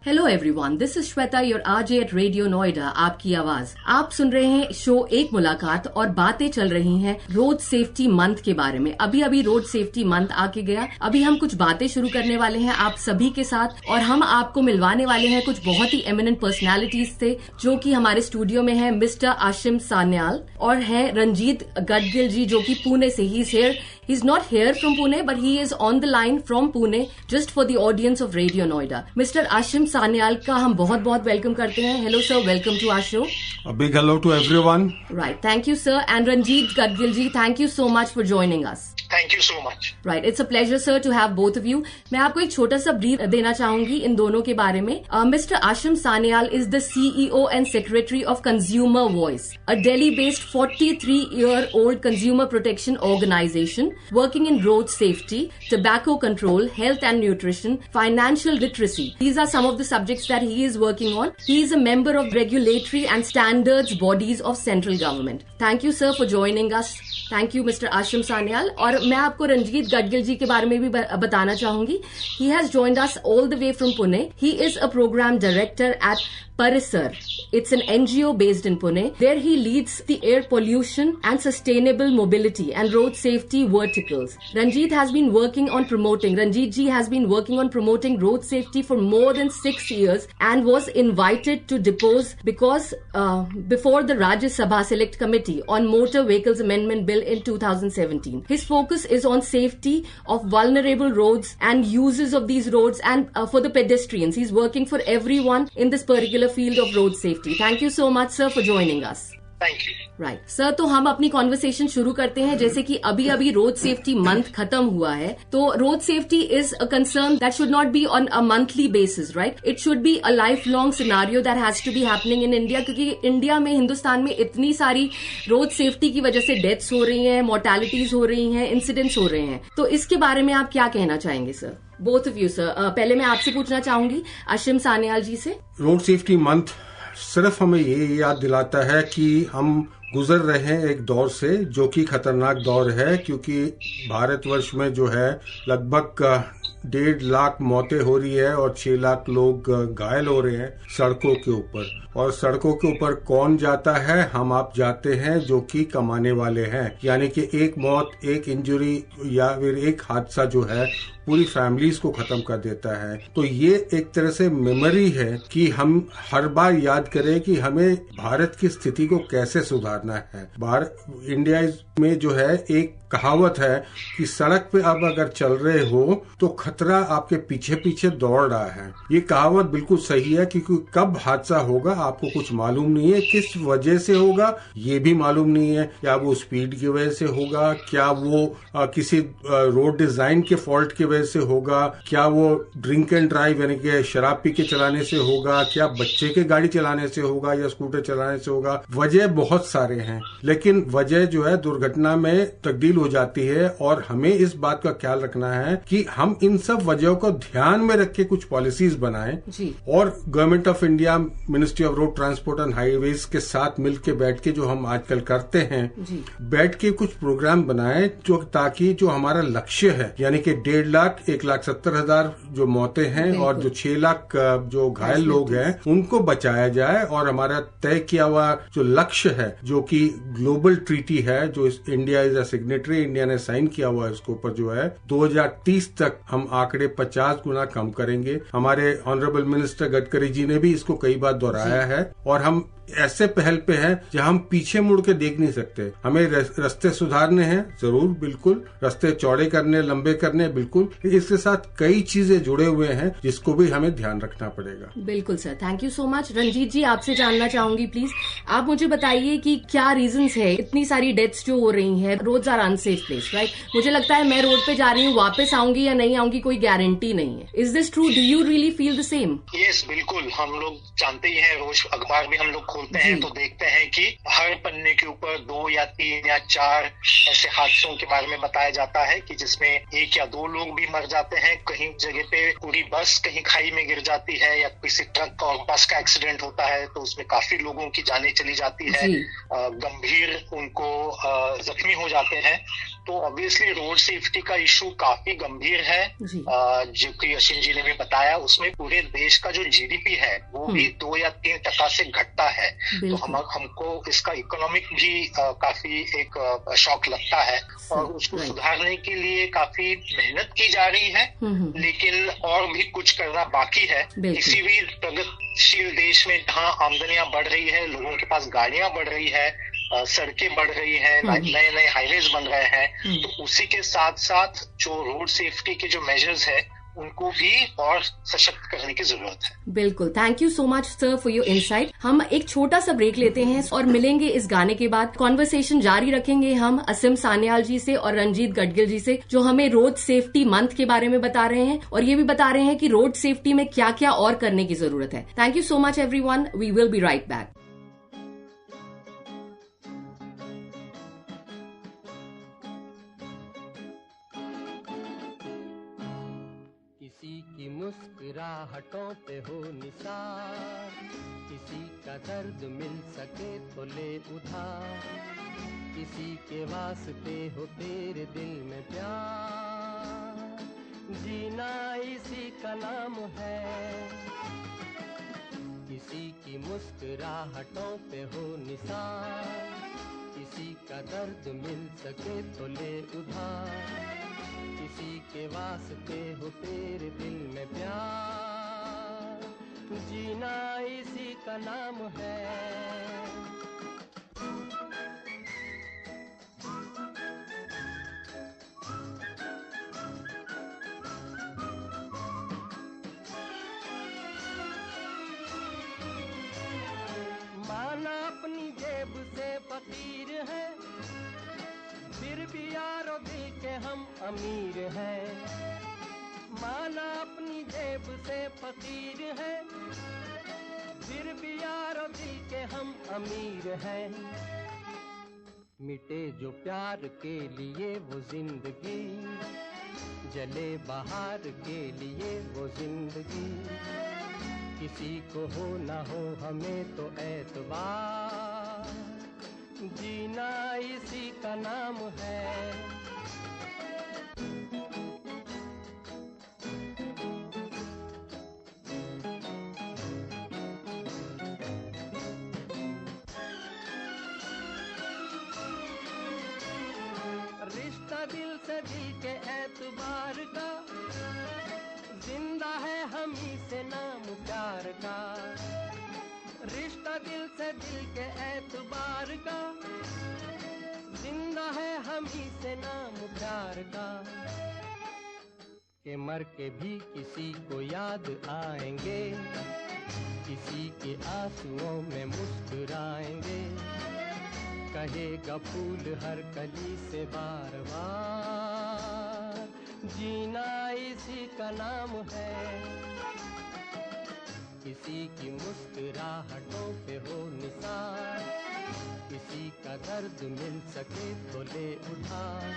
Hello everyone, this is Shweta, your RJ at radio Noida, आपकी आवाज। आप सुन रहे हैं शो एक मुलाकात और बातें चल रही हैं रोड सेफ्टी मंथ के बारे में। अभी रोड सेफ्टी मंथ आके गया। अभी हम कुछ बातें शुरू करने वाले हैं आप सभी के साथ और हम आपको मिलवाने वाले हैं कुछ बहुत ही एमिनेंट पर्सनालिटीज से जो कि हमारे स्टूडियो में है मिस्टर आशिम सान्याल और है रंजीत गडगिल जी जो कि पुणे से। He is here, he is not here from Pune but he is on the line from Pune just for the audience of Radio Noida. Mr. Ashim Sanyal का हम बहुत वेलकम करते हैं। Hello sir, welcome to our show. A big hello to everyone. Right, thank you sir. And Ranjit Gadgil ji, thank you so much for joining us. Thank you so much. Right, it's a pleasure sir to have both of you. मैं आपको एक छोटा सा brief देना चाहूंगी इन दोनों के बारे में। Mr. Ashim Sanyal is the CEO and Secretary of Consumer Voice, a Delhi-based 43-year-old consumer protection organization working in road safety, tobacco control, health and nutrition, financial literacy. These are some of the subjects that he is working on. He is a member of regulatory and standards bodies of central government. Thank you sir for joining us. Thank you Mr. Ashim Sanyal. और मैं आपको रंजीत गडगिल जी के बारे में भी बताना चाहूंगी। He has joined us all the way from Pune. He is a program director at Parisar. It's an NGO based in Pune. There he leads the air pollution and sustainable mobility and road safety verticals. Ranjit ji has been working on promoting road safety for more than 6 years and was invited to depose because before the Rajya Sabha Select Committee on Motor Vehicles Amendment Bill in 2017. His focus is on safety of vulnerable roads and uses of these roads and for the pedestrians. He's working for everyone in this particular field of road safety. Thank you so much sir for joining us. Thank you. Right. Sir, तो हम अपनी conversation शुरू करते हैं। जैसे कि अभी road safety month खत्म हुआ है, तो road safety is a concern that should not be on a monthly basis, right? It should be a life long scenario that has to be happening in India, क्योंकि India में, हिंदुस्तान में इतनी सारी road safety की वजह से deaths हो रही हैं, मोर्टेलिटीज हो रही हैं, इंसिडेंट्स हो रहे हैं। तो इसके बारे में आप क्या कहना चाहेंगे sir? Both of you sir. पहले मैं आपसे पूछना चाहूंगी आशिम सान्याल जी से। रोड सेफ्टी मंथ सिर्फ हमें ये याद दिलाता है कि हम गुजर रहे हैं एक दौर से जो कि खतरनाक दौर है, क्योंकि भारतवर्ष में जो है लगभग 1.5 लाख मौतें हो रही है और 6 लाख लोग घायल हो रहे हैं सड़कों के ऊपर। और सड़कों के ऊपर कौन जाता है? हम आप जाते हैं जो कि कमाने वाले हैं। यानी कि एक मौत, एक इंजरी या फिर एक हादसा जो है पूरी फैमिलीज को खत्म कर देता है। तो ये एक तरह से मेमोरी है कि हम हर बार याद करें कि हमें भारत की स्थिति को कैसे सुधारना है। इंडिया में जो है एक कहावत है कि सड़क पे आप अगर चल रहे हो तो खतरा आपके पीछे पीछे दौड़ रहा है। ये कहावत बिल्कुल सही है, क्योंकि कब हादसा होगा आपको कुछ मालूम नहीं है, किस वजह से होगा ये भी मालूम नहीं है। क्या वो स्पीड की वजह से होगा, क्या वो किसी रोड डिजाइन के फॉल्ट की वजह से होगा, क्या वो ड्रिंक एंड ड्राइव यानी कि शराब पी के चलाने से होगा, क्या बच्चे के गाड़ी चलाने से होगा या स्कूटर चलाने से होगा। वजह बहुत सारे हैं, लेकिन वजह जो है दुर्घटना में तब्दील हो जाती है। और हमें इस बात का ख्याल रखना है कि हम इन सब वजहों को ध्यान में रख के कुछ पॉलिसीज बनाएं और government of India, ministry of road transport and highways के साथ मिलकर बैठ के जो हम आजकल करते हैं, बैठ के कुछ प्रोग्राम बनाएं जो ताकि जो हमारा लक्ष्य है यानी कि 1.5 लाख 1,70,000 जो मौतें हैं और जो 6 लाख जो घायल लोग हैं उनको बचाया जाए। और हमारा तय किया हुआ जो लक्ष्य है जो कि ग्लोबल ट्रीटी है, जो India is a signatory, India ने साइन किया हुआ है, इसके ऊपर जो है 2030 तक हम आंकड़े 50 गुना कम करेंगे। हमारे ऑनरेबल मिनिस्टर गडकरी जी ने भी इसको कई बार दोहराया है। और हम ऐसे पहल पे हैं जहां हम पीछे मुड़ के देख नहीं सकते। हमें रास्ते सुधारने हैं, जरूर, बिल्कुल, रास्ते चौड़े करने, लंबे करने, बिल्कुल। इसके साथ कई चीजें जुड़े हुए हैं जिसको भी हमें ध्यान रखना पड़ेगा। बिल्कुल sir, thank you so much. Ranjeet ji, आपसे जानना चाहूंगी प्लीज, आप मुझे बताइए कि क्या रीजंस है इतनी सारी डेथ्स जो हो रही हैं। Roads are unsafe place, right? मुझे लगता है मैं रोड पे जा रही हूँ, वापस आऊंगी या नहीं आऊंगी कोई गारंटी नहीं है। Is this true? Do you really feel the same? Yes, बिल्कुल। हम लोग जानते ही हैं, रोज अखबार भी हम लोग खोलते हैं तो देखते हैं कि हर पन्ने के ऊपर 2 या 3 या 4 ऐसे हादसों के बारे में बताया जाता है कि जिसमें 1 या 2 लोग भी मर जाते हैं। कहीं जगह पे पूरी बस कहीं खाई में गिर जाती है या किसी ट्रक और बस का एक्सीडेंट होता है तो उसमें काफी लोगों की जानें चली जाती है, गंभीर उनको जख्मी हो जाते हैं। तो ऑब्वियसली रोड सेफ्टी का इशू काफी गंभीर है, जो कि असीम जी ने भी बताया। उसमें पूरे देश का जो जीडीपी है वो भी 2 या 3% से घटता है, तो हमको इसका इकोनॉमिक भी काफी एक शॉक लगता है और उसको सुधारने के लिए काफी मेहनत की जा रही है, लेकिन और भी कुछ करना बाकी है। किसी भी प्रगतिशील देश में जहाँ आमदनियां बढ़ रही है, लोगों के पास गाड़ियां बढ़ रही है, सड़कें बढ़ रही है, नए नए हाईवेज बन रहे हैं, तो उसी के साथ साथ जो रोड सेफ्टी के जो मेजर्स है उनको भी और सशक्त करने की जरूरत है। बिल्कुल, thank you so much sir for your insight. हम एक छोटा सा ब्रेक लेते हैं और मिलेंगे इस गाने के बाद। कॉन्वर्सेशन जारी रखेंगे हम असीम सान्याल जी से और रंजीत गडगिल जी से, जो हमें रोड सेफ्टी मंथ के बारे में बता रहे हैं और ये भी बता रहे हैं कि रोड सेफ्टी में क्या क्या और करने की जरूरत है। Thank you so much everyone, we will be right back. मुस्कुराहटों पे हो निसार, किसी का दर्द मिल सके तो ले उधार, किसी के वास्ते हो तेरे दिल में प्यार, जीना इसी का नाम है। किसी की मुस्कुराहटों पे हो निसार, किसी का दर्द मिल सके तो ले उधार, किसी के वास्ते हो तेरे दिल में प्यार, जीना इसी का नाम है। माना अपनी जेब से फकीर है, फिर भी यारो दिल के हम अमीर हैं। माना अपनी जेब से फकीर है, फिर भी यारो दिल के हम अमीर हैं। मिटे जो प्यार के लिए वो जिंदगी, जले बहार के लिए वो जिंदगी, किसी को हो ना हो हमें तो एतबार, जीना इसी का नाम है। रिश्ता दिल से दिल के एतबार का, जिंदा है हम ही से नाम प्यार का। रिश्ता दिल से दिल के एतबार का, जिंदा है हम ही से नाम प्यार का। के मर के भी किसी को याद आएंगे, किसी के आंसुओं में मुस्कुराएंगे, कहेगा फूल हर कली से बार बार, जीना इसी का नाम है। किसी की मुस्कुराहटों पे हो निसार, किसी का दर्द मिल सके तो ले उधार,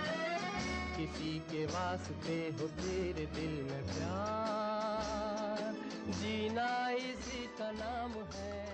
किसी के वास्ते हो तेरे दिल में प्यार, जीना इसी का नाम है।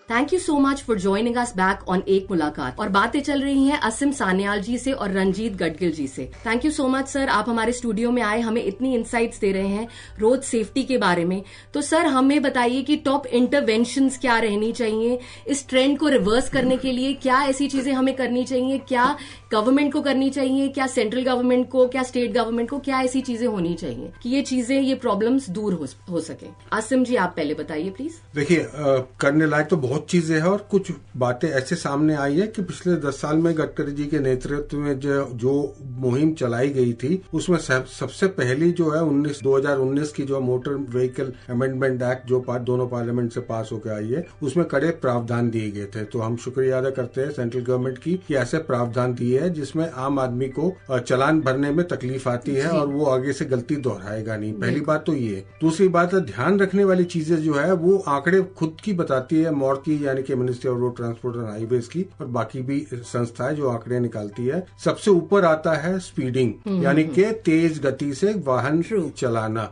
Thank you so much for joining us back on एक मुलाकात। और बातें चल रही हैं असीम सान्याल जी से और रंजीत गडगिल जी से। Thank you so much sir, आप हमारे स्टूडियो में आए, हमें इतनी इनसाइट्स दे रहे हैं रोड सेफ्टी के बारे में। तो सर हमें बताइए कि टॉप इंटरवेंशंस क्या रहनी चाहिए इस ट्रेंड को रिवर्स करने के लिए, क्या ऐसी चीजें हमें करनी चाहिए, क्या गवर्नमेंट को करनी चाहिए, क्या सेंट्रल गवर्नमेंट को, क्या स्टेट गवर्नमेंट को, क्या ऐसी चीजें होनी चाहिए कि ये चीजें, ये प्रॉब्लम्स दूर हो सके। आसिम जी आप पहले बताइए प्लीज। देखिए करने लायक तो बहुत चीजें हैं और कुछ बातें ऐसे सामने आई है कि पिछले 10 साल में गडकरी जी के नेतृत्व में जो मुहिम चलाई गई थी उसमें सबसे पहली जो है 2019 की जो मोटर व्हीकल अमेंडमेंट एक्ट जो दोनों पार्लियामेंट से पास होकर आई है, उसमें कड़े प्रावधान दिए गए थे। तो हम शुक्रिया अदा करते हैं सेंट्रल गवर्नमेंट की कि ऐसे प्रावधान दिए है जिसमें आम आदमी को चालान भरने में तकलीफ आती है और वो आगे से गलती दोहराएगा नहीं। पहली बात तो ये। दूसरी बात है ध्यान रखने वाली चीजें जो है वो आंकड़े खुद की बताती है, मौत की यानी कि ministry of road transport and highways की और बाकी भी संस्थाएं जो आंकड़े निकालती है, सबसे ऊपर आता है स्पीडिंग यानी कि तेज गति से वाहन चलाना।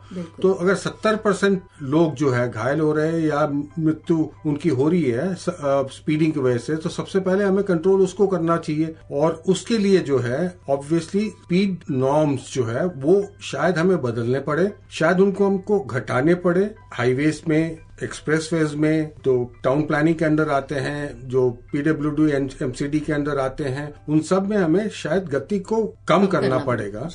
तो अगर 70% लोग जो है घायल हो रहे हैं या मृत्यु उनकी हो रही है स्पीडिंग की वजह से, तो सबसे पहले हमें कंट्रोल उसको करना चाहिए। और उसके लिए जो है ऑब्वियसली स्पीड नॉर्म्स जो है वो शायद हमें बदलने पड़े, शायद उनको हमको घटाने पड़े। हाईवेज में, एक्सप्रेसवेज में तो टाउन प्लानिंग के अंदर आते हैं, जो पीडब्ल्यूडी एमसीडी के अंदर आते हैं, उन सब में हमें शायद गति को कम करना पड़ेगा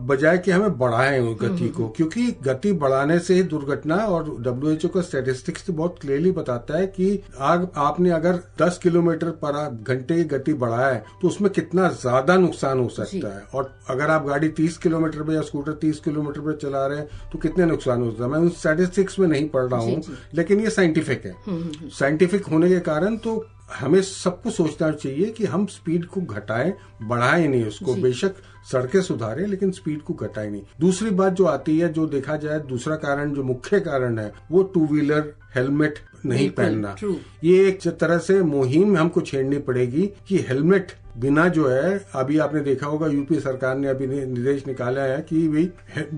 बजाय कि हमें बढ़ाएं उस गति को, क्योंकि गति बढ़ाने से ही दुर्घटना, और WHO का स्टैटिस्टिक्स तो बहुत क्लियरली बताता है कि आपने अगर 10 किलोमीटर पर घंटे की गति बढ़ाया है तो उसमें कितना ज्यादा नुकसान हो सकता है, और अगर आप गाड़ी 30 किलोमीटर पे या स्कूटर 30 किलोमीटर पे चला रहे हैं तो कितने नुकसान हो सकता है। मैं उन स्टैटिस्टिक्स में नहीं पढ़ रहा हूँ, लेकिन ये साइंटिफिक है। साइंटिफिक होने के कारण तो हमें सबको सोचना चाहिए कि हम स्पीड को घटाएं, बढ़ाएं नहीं उसको। बेशक सड़कें सुधारें लेकिन स्पीड को घटाएं नहीं। दूसरी बात जो आती है, जो देखा जाए दूसरा कारण, जो मुख्य कारण है, वो टू व्हीलर हेलमेट नहीं पहनना। ये एक तरह से मुहिम हमको छेड़नी पड़ेगी कि हेलमेट बिना जो है, अभी आपने देखा होगा यूपी सरकार ने अभी निर्देश निकाला है कि भाई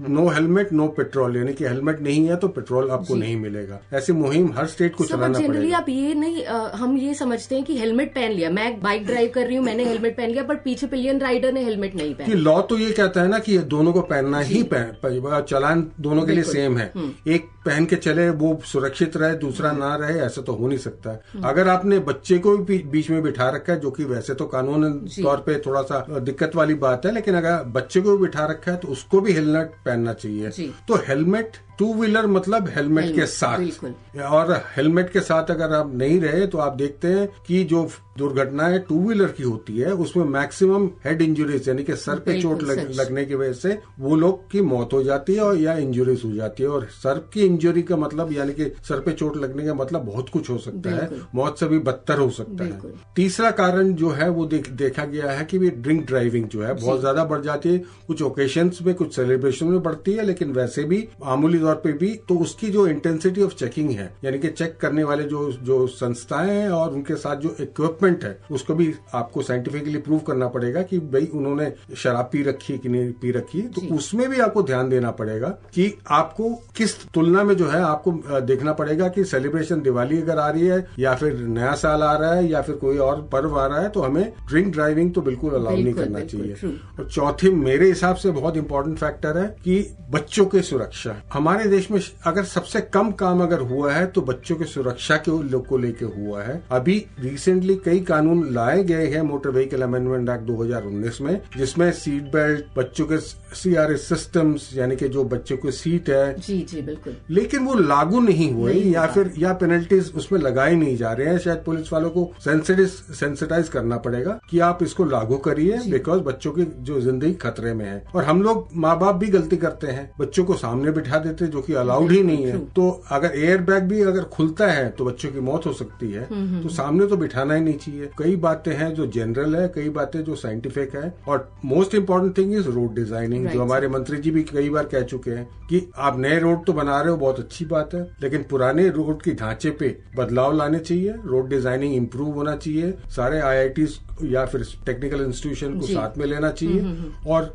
नो हेलमेट नो पेट्रोल, यानी कि हेलमेट नहीं है तो पेट्रोल आपको नहीं मिलेगा। ऐसी मुहिम हर स्टेट को चलाना पड़ेगा। आप ये नहीं हम ये समझते हैं कि हेलमेट पहन लिया, मैं बाइक ड्राइव कर रही हूँ, मैंने हेलमेट पहन लिया, पर पीछे पिलियन राइडर ने हेलमेट नहीं पहना। लॉ तो ये कहता है ना कि दोनों को पहनना ही, चालान दोनों के लिए सेम है। एक पहन के चले वो सुरक्षित रहे, दूसरा ना रहे, ऐसा तो हो नहीं सकता। अगर आपने बच्चे को भी बीच में बिठा रखा है, जो कि वैसे तो कानून तौर पे थोड़ा सा दिक्कत वाली बात है, लेकिन अगर बच्चे को भी बिठा रखा है तो उसको भी हेलमेट पहनना चाहिए। तो हेलमेट, टू व्हीलर मतलब हेलमेट के साथ, और हेलमेट के साथ अगर आप नहीं रहे तो आप देखते हैं कि जो दुर्घटनाएं टू व्हीलर की होती है उसमें मैक्सिमम हेड इंजरीज यानी कि सर पे चोट लगने की वजह से वो लोग की मौत हो जाती है और या इंजरीज हो जाती है। और सर की इंजरी का मतलब यानी कि सर पे चोट लगने का मतलब बहुत कुछ हो सकता है, मौत से भी बदतर हो सकता है। तीसरा कारण जो है वो देखा गया है कि ड्रिंक ड्राइविंग जो है बहुत ज्यादा बढ़ जाती है। कुछ ओकेशंस में, कुछ सेलिब्रेशन में बढ़ती है, लेकिन वैसे भी मामूली तौर पे भी। तो उसकी जो इंटेंसिटी ऑफ चेकिंग है, यानी कि चेक करने वाले जो संस्थाएं हैं और उनके साथ जो इक्विपमेंट है, उसको भी आपको साइंटिफिकली प्रूव करना पड़ेगा कि भाई उन्होंने शराब पी रखी है कि नहीं पी रखी। तो उसमें भी आपको ध्यान देना पड़ेगा कि आपको किस तुलना में जो है आपको देखना पड़ेगा कि सेलिब्रेशन दिवाली अगर आ रही है या फिर नया साल आ रहा है या फिर कोई और पर्व आ रहा है तो हमें ड्रिंक ड्राइविंग तो बिल्कुल अलाउ नहीं करना चाहिए। और चौथी मेरे हिसाब से बहुत इंपॉर्टेंट फैक्टर है कि बच्चों की सुरक्षा। हमारे देश में अगर सबसे कम काम अगर हुआ है तो बच्चों की सुरक्षा को लेके हुआ है। अभी रिसेंटली कई कानून लाए गए हैं मोटर व्हीकल अमेंडमेंट एक्ट 2019 में, जिसमें सीट बेल्ट, बच्चों के CRS सिस्टम्स यानी कि जो बच्चों की सीट है, जी बिल्कुल, लेकिन वो लागू नहीं हुए या पेनल्टीज उसमें लगाए नहीं जा रहे हैं। शायद पुलिस वालों को सेंसिटाइज करना पड़ेगा कि आप इसको लागू करिए, बिकॉज बच्चों की जो जिंदगी खतरे में है। और हम लोग माँ बाप भी गलती करते हैं, बच्चों को सामने बिठा देते जो कि अलाउड ही नहीं है। तो अगर एयर बैग भी अगर खुलता है तो बच्चों की मौत हो सकती है, तो सामने तो बिठाना ही नहीं चाहिए। कई बातें हैं जो जनरल है, कई बातें जो साइंटिफिक है, और most important thing is road designing, जो हमारे मंत्री जी भी कई बार कह चुके हैं कि आप नए रोड तो बना रहे हो, बहुत अच्छी बात है, लेकिन पुराने रोड की ढांचे पे बदलाव लाने चाहिए, रोड डिजाइनिंग इम्प्रूव होना चाहिए, सारे IITs या फिर टेक्निकल इंस्टीट्यूशन को साथ में लेना चाहिए, और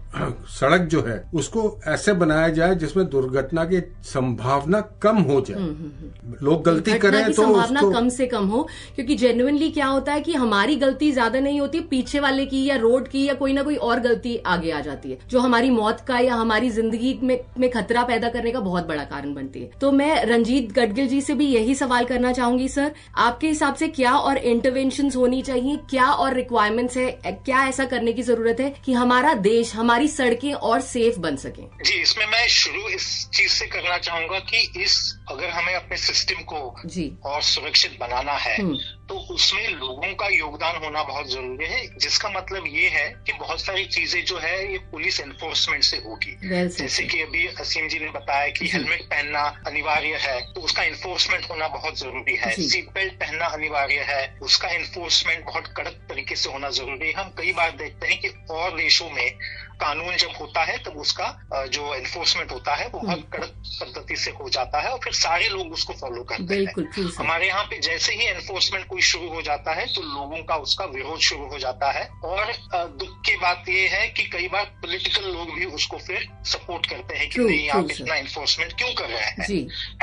सड़क जो है उसको ऐसे बनाया जाए जिसमें दुर्घटना की संभावना कम हो जाए। लोग गलती करें तो संभावना कम से कम हो, क्योंकि जेन्युइनली क्या होता है कि हमारी गलती ज्यादा नहीं होती, पीछे वाले की या रोड की या कोई ना कोई और गलती आगे आ जाती है, जो हमारी मौत का या हमारी जिंदगी में खतरा पैदा करने का बहुत बड़ा कारण बनती है। तो मैं रंजीत गडगिल जी से भी यही सवाल करना चाहूंगी, सर आपके हिसाब से क्या और इंटरवेंशंस होनी चाहिए, क्या और रिक्वायरमेंट्स है, क्या ऐसा करने की जरूरत है कि हमारा देश, हमारी सड़कें और सेफ बन सके? जी, इसमें मैं शुरू इस चीज से करना चाहूंगा कि अगर हमें अपने सिस्टम को और सुरक्षित बनाना है तो उसमें लोगों का योगदान होना बहुत जरूरी है, जिसका मतलब ये है कि बहुत सारी चीजें जो है ये पुलिस एनफोर्समेंट से होगी। जैसे कि अभी असीम जी ने बताया कि हेलमेट पहनना अनिवार्य है, तो उसका एनफोर्समेंट होना बहुत जरूरी है। सीट बेल्ट पहनना अनिवार्य है, उसका एनफोर्समेंट बहुत कड़क तरीके से होना जरूरी है। हम कई बार देखते हैं कि और देशों में कानून जब होता है तब उसका जो एनफोर्समेंट होता है वो बहुत कड़क पद्धति से हो जाता है और फिर सारे लोग उसको फॉलो करते हैं। हमारे यहाँ पे जैसे ही एनफोर्समेंट कोई शुरू हो जाता है तो लोगों का उसका विरोध शुरू हो जाता है और दुख की बात ये है कि कई बार पॉलिटिकल लोग भी उसको फिर सपोर्ट करते हैं कि नहीं आप इतना एनफोर्समेंट क्यों कर रहे हैं।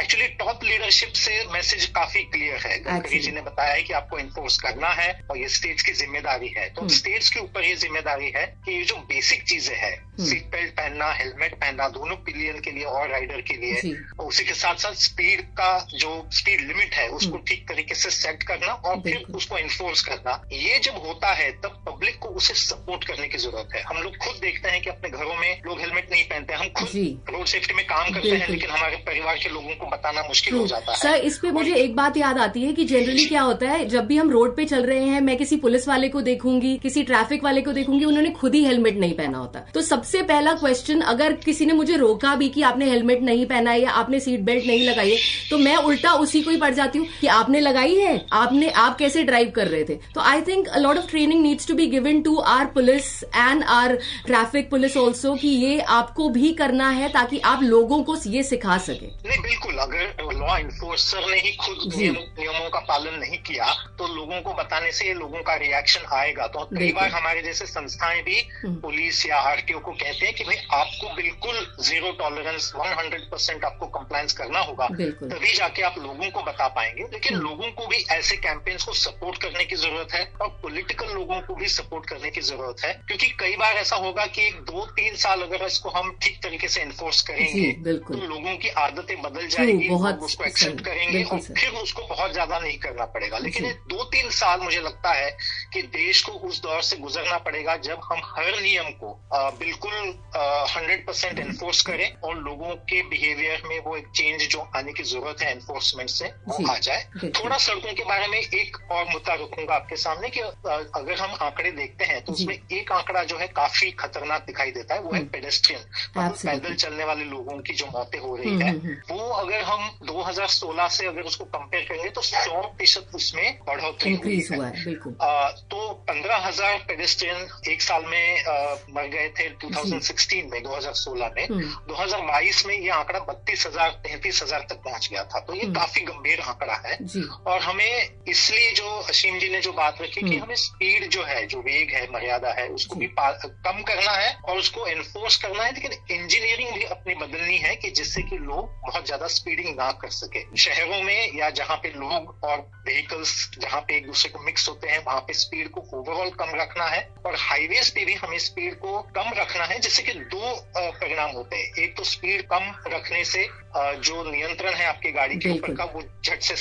एक्चुअली टॉप लीडरशिप से मैसेज काफी क्लियर है। गडकरी जी ने बताया है कि आपको एनफोर्स करना है और ये स्टेट्स की जिम्मेदारी है। तो स्टेट्स के ऊपर ये जिम्मेदारी है कि ये जो बेसिक चीजें हैं, सीट बेल्ट पहनना, हेलमेट पहनना, दोनों पिलियन के लिए और राइडर के लिए, और उसी के साथ साथ स्पीड का जो स्पीड लिमिट है उसको ठीक तरीके से सेट करना और फिर उसको एनफोर्स करना, ये जब होता है तब पब्लिक को उसे सपोर्ट करने की जरूरत है। हम लोग खुद देखते हैं कि अपने घरों में लोग हेलमेट नहीं पहनते, हम खुद रोड सेफ्टी में काम करते हैं, लेकिन हमारे परिवार के लोगों को बताना मुश्किल हो जाता है। सर, इस पे मुझे एक बात याद आती है कि जनरली क्या होता है, जब भी हम रोड पे चल रहे हैं, मैं किसी पुलिस वाले को देखूंगी, किसी ट्रैफिक वाले को देखूंगी, उन्होंने खुद ही हेलमेट नहीं पहना होता। तो सबसे पहला क्वेश्चन, अगर किसी ने मुझे रोका भी कि आपने हेलमेट नहीं पहना है या आपने सीट बेल्ट नहीं लगाई है, तो मैं उल्टा उसी को ही पड़ जाती हूँ कि आपने लगाई है, आप कैसे ड्राइव कर रहे थे। तो I think a lot of training needs to be given to our police and our traffic police also कि ये आपको भी करना है ताकि आप लोगों को ये सिखा सके। नहीं, बिल्कुल, अगर लॉ इन्फोर्सर ने ही खुद नियमों का पालन नहीं किया तो लोगों को बताने से लोगों का रिएक्शन आएगा। तो कई बार हमारे जैसे संस्थाएं भी पुलिस या आरटीओ को कहते हैं कि भाई आपको बिल्कुल जीरो टॉलरेंस 100% आपको कंप्लायंस करना होगा, तभी जाके आप लोगों को बता पाएंगे। लेकिन लोगों को भी ऐसे कैंपेन्स को सपोर्ट करने की जरूरत है और पॉलिटिकल लोगों को भी सपोर्ट करने की जरूरत है, क्योंकि कई बार ऐसा होगा कि 2-3 साल अगर इसको हम ठीक तरीके से एनफोर्स करेंगे तो लोगों की आदतें बदल जाएंगी, लोग उसको एक्सेप्ट करेंगे और फिर उसको बहुत ज्यादा नहीं करना पड़ेगा। लेकिन ये 2-3 साल मुझे लगता है कि देश को उस दौर से गुजरना पड़ेगा जब हम हर नियम को बिल्कुल 100% एनफोर्स करें और लोगों के बिहेवियर में वो एक चेंज जो आने की जरूरत है एनफोर्समेंट से वो आ जाए। थोड़ा सड़कों के बारे में एक और मुद्दा रखूंगा आपके सामने कि अगर हम आंकड़े देखते हैं तो उसमें एक आंकड़ा जो है काफी खतरनाक दिखाई देता है, वो है पेडेस्ट्रियन, पैदल चलने वाले लोगों की जो मौतें हो रही है, वो अगर हम 2016 से अगर उसको कंपेयर करेंगे तो 100% उसमें बढ़ोतरी हुई है। तो 15,000 पेडेस्ट्रियन एक साल में मर गए थे 2016 में, 2016 में। 2022 में ये आंकड़ा 32,000-33,000 तक पहुंच गया था। तो ये काफी गंभीर आंकड़ा है और हमें इसलिए जो असीम जी ने जो बात रखी कि हमें स्पीड जो है, जो वेग है, मर्यादा है, उसको भी कम करना है और उसको एनफोर्स करना है, लेकिन इंजीनियरिंग भी अपनी बदलनी है कि जिससे कि लोग बहुत ज्यादा स्पीडिंग ना कर सके। शहरों में या जहाँ पे लोग और व्हीकल्स जहाँ पे एक दूसरे को मिक्स होते हैं वहां पे स्पीड को ओवरऑल कम रखना है और हाईवेज पे भी हमें स्पीड को कम रखना है, जिससे कि 2 परिणाम होते हैं। एक तो स्पीड कम रखने से जो नियंत्रण है आपकी गाड़ी के ऊपर का वो झट से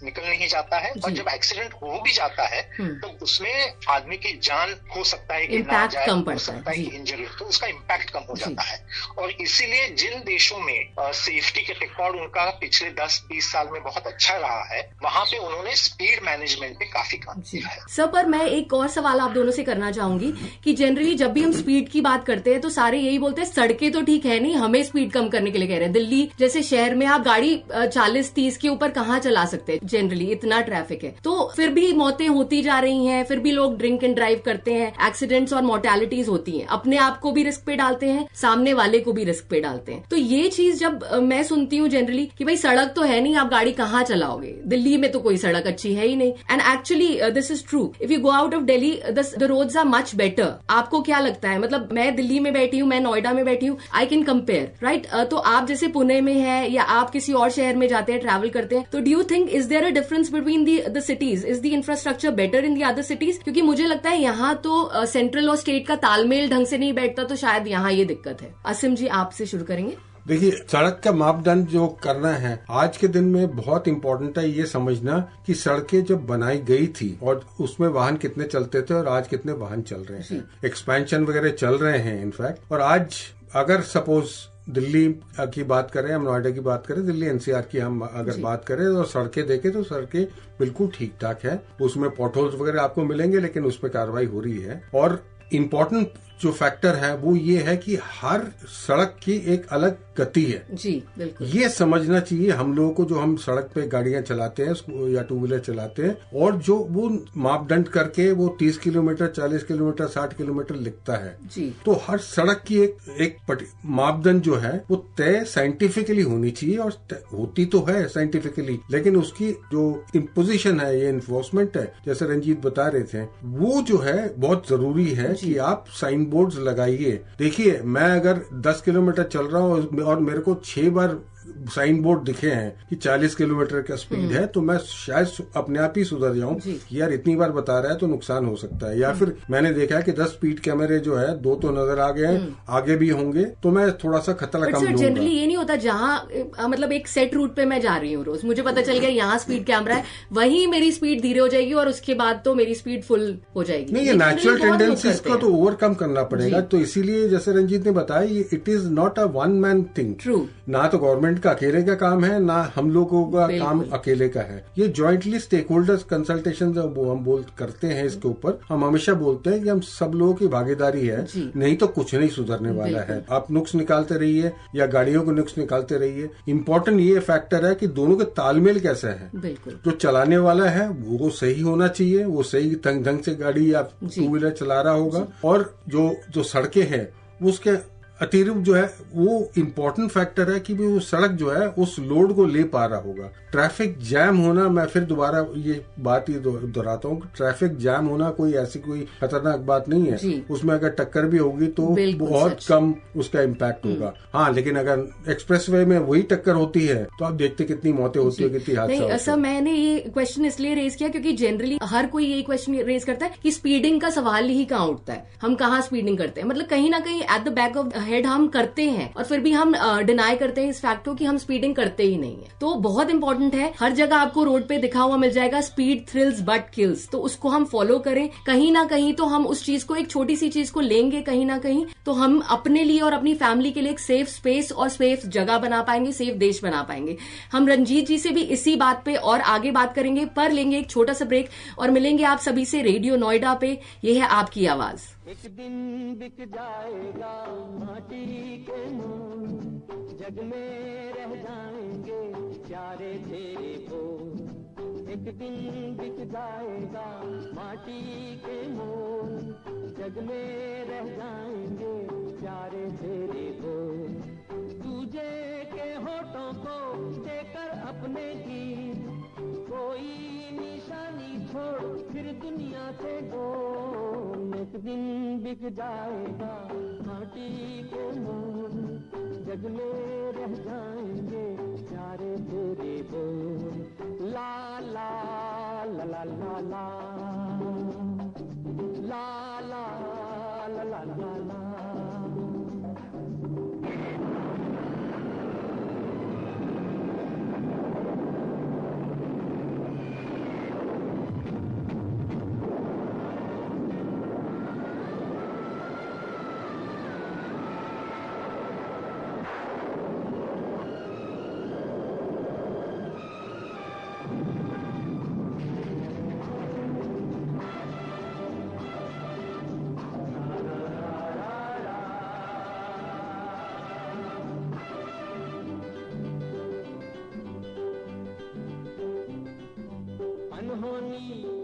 निकल नहीं जाता है और जब एक्सीडेंट हो भी जाता है तो उसमें आदमी की जान हो सकता है कि ना जाए, हो सकता है कि इंजरी, तो उसका इम्पैक्ट कम हो जाता है। और इसीलिए जिन देशों में सेफ्टी के रिकॉर्ड उनका पिछले 10-20 साल में बहुत अच्छा रहा है, वहां पे उन्होंने स्पीड मैनेजमेंट पे काफी काम किया है। सर, पर मैं एक और सवाल आप दोनों से करना चाहूंगी कि जनरली जब भी हम स्पीड की बात करते हैं तो सारे यही बोलते हैं सड़कें तो ठीक है नहीं, हमें स्पीड कम करने के लिए कह रहे हैं। दिल्ली जैसे शहर में आप गाड़ी 40-30 के ऊपर कहाँ चला सकते हैं, जनरली इतना ट्रैफिक है, तो फिर भी मौतें होती जा रही हैं, फिर भी लोग ड्रिंक एंड ड्राइव करते हैं, एक्सीडेंट्स और मोर्टेलिटीज होती हैं, अपने आप को भी रिस्क पे डालते हैं, सामने वाले को भी रिस्क पे डालते हैं। तो ये चीज जब मैं सुनती हूँ जनरली कि भाई सड़क तो है नहीं, आप गाड़ी कहाँ चलाओगे, दिल्ली में तो कोई सड़क अच्छी है ही नहीं, and actually this is true. If you go out of Delhi the roads are much better. आपको क्या लगता है, मतलब मैं दिल्ली में बैठी हूँ, मैं नोएडा में बैठी हूँ, आई कैन कंपेयर, राइट? तो आप जैसे पुणे में है या आप किसी और शहर में जाते हैं, ट्रैवल करते हैं, तो do you think is there a difference between the cities? Is the infrastructure better in the other cities? क्योंकि मुझे लगता है यहाँ तो सेंट्रल और स्टेट का तालमेल ढंग से नहीं बैठता, तो शायद यहाँ ये दिक्कत है। असीम जी, आपसे शुरू करेंगे। देखिए, सड़क का मापदंड जो करना है आज के दिन में बहुत इम्पोर्टेंट है ये समझना कि सड़कें जब बनाई गई थी और उसमें वाहन कितने चलते थे और आज कितने वाहन चल रहे हैं। एक्सपेंशन वगैरह चल रहे हैं इनफैक्ट। और आज अगर सपोज दिल्ली की बात करें, हम नोएडा की बात करें, दिल्ली एनसीआर की हम अगर बात करें और सड़कें देखें तो सड़कें बिल्कुल ठीक ठाक है। उसमें पॉटहोल्स वगैरह आपको मिलेंगे लेकिन उस पर कार्रवाई हो रही है। और इम्पोर्टेंट जो फैक्टर है वो ये है कि हर सड़क की एक अलग गति है। जी बिल्कुल, ये समझना चाहिए हम लोगों को, जो हम सड़क पे गाड़ियां चलाते हैं या टू व्हीलर चलाते हैं, और जो वो मापदंड करके वो 30 किलोमीटर, 40 किलोमीटर, 60 किलोमीटर लिखता है जी। तो हर सड़क की एक मापदंड जो है वो तय साइंटिफिकली होनी चाहिए, और होती तो है साइंटिफिकली, लेकिन उसकी जो इम्पोजिशन है, ये इन्फोर्समेंट है, जैसे रंजीत बता रहे थे, वो जो है बहुत जरूरी है कि आप साइन बोर्ड्स लगाइए। देखिए, मैं अगर 10 किलोमीटर चल रहा हूँ और मेरे को 6 बार साइन बोर्ड दिखे हैं कि 40 किलोमीटर का स्पीड है, तो मैं शायद अपने आप ही सुधर जाऊं कि यार इतनी बार बता रहा है तो नुकसान हो सकता है। या फिर मैंने देखा है कि 10 स्पीड कैमरे जो है 2 तो नजर आ गए हैं, आगे भी होंगे, तो मैं थोड़ा सा खतरा कम लूंगा। जनरली ये नहीं होता, जहाँ मतलब एक सेट रूट पे मैं जा रही हूँ रोज, मुझे पता चल गया यहाँ स्पीड कैमरा है, वहीं मेरी स्पीड धीरे हो जाएगी और उसके बाद तो मेरी स्पीड फुल हो जाएगी। नहीं, ये नेचुरल टेंडेंसीज को तो ओवरकम करना पड़ेगा। तो इसीलिए जैसे रंजीत ने बताया, it is not a one man thing. True, ना तो गवर्नमेंट का अकेले का काम है, ना हम लोगों का काम अकेले का है। ये जॉइंटली स्टेक होल्डर्स कंसल्टेशन जब हम करते हैं इसके ऊपर, हम हमेशा बोलते हैं कि हम सब लोगों की भागीदारी है, नहीं तो कुछ नहीं सुधरने वाला है। आप नुक्स निकालते रहिए या गाड़ियों को नुक्स निकालते रहिए। इम्पोर्टेंट ये फैक्टर है कि दोनों के तालमेल कैसा है। जो चलाने वाला है वो सही होना चाहिए, वो सही ढंग से गाड़ी या टू व्हीलर चला रहा होगा, और जो सड़कें हैं उसके अतिरिक्त जो है वो इम्पोर्टेंट फैक्टर है कि वो सड़क जो है उस लोड को ले पा रहा होगा। ट्रैफिक जैम होना, मैं फिर दोबारा ये बात ही दोहराता हूँ, ट्रैफिक जैम होना कोई ऐसी कोई खतरनाक बात नहीं है। उसमें अगर टक्कर भी होगी तो बहुत कम उसका इम्पैक्ट होगा। हाँ, लेकिन अगर एक्सप्रेसवे में वही टक्कर होती है तो आप देखते कितनी मौतें होती है, कितनी हादसा होता है। सर, मैंने ये क्वेश्चन इसलिए रेज किया क्योंकि जनरली हर कोई यही क्वेश्चन रेज करता है कि स्पीडिंग का सवाल ही कहाँ उठता है, हम कहाँ स्पीडिंग करते हैं। मतलब कहीं ना कहीं at the back of head हम करते हैं, और फिर भी हम डिनाई करते हैं इस फैक्ट को कि हम स्पीडिंग करते ही नहीं है। तो बहुत इंपॉर्टेंट है, हर जगह आपको रोड पे दिखा हुआ मिल जाएगा स्पीड थ्रिल्स बट किल्स, तो उसको हम फॉलो करें। कहीं ना कहीं तो हम उस चीज को, एक छोटी सी चीज को लेंगे कहीं ना कहीं, तो हम अपने लिए और अपनी फैमिली के लिए एक सेफ स्पेस और सेफ जगह बना पाएंगे, सेफ देश बना पाएंगे। हम रंजीत जी से भी इसी बात पे और आगे बात करेंगे, पर लेंगे एक छोटा सा ब्रेक और मिलेंगे आप सभी से रेडियो नोएडा पे। ये है आपकी आवाज। एक दिन बिक जाएगा माटी के मोल, जग में रह जाएंगे प्यारे तेरे बोल। एक दिन बिक जाएगा माटी के मोल, जग में रह जाएंगे प्यारे तेरे बोल। दूजे के होठों को देकर अपने गीत, कोई निशानी छोड़ फिर दुनिया से डोल। एक दिन बिक जाएगा माटी के मोल, जग में रह जाएंगे प्यारे तेरे बोल। ला ला ला ला ला ला ला ला ला ला ला ला।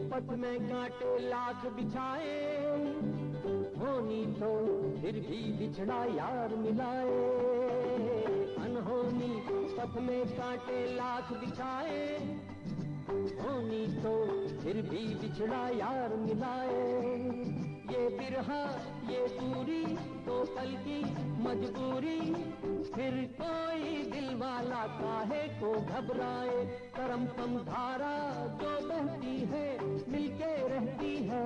पथ में कांटे लाख बिछाए, होनी तो फिर भी बिछड़ा यार मिलाए। अनहोनी पथ में कांटे लाख बिछाए, होनी तो फिर भी बिछड़ा यार मिलाए। ये बिरहा ये दूरी तो पल की मजबूरी, फिर कोई दिल वाला काहे को घबराए। करम पम धारा जो बहती है मिलके रहती है,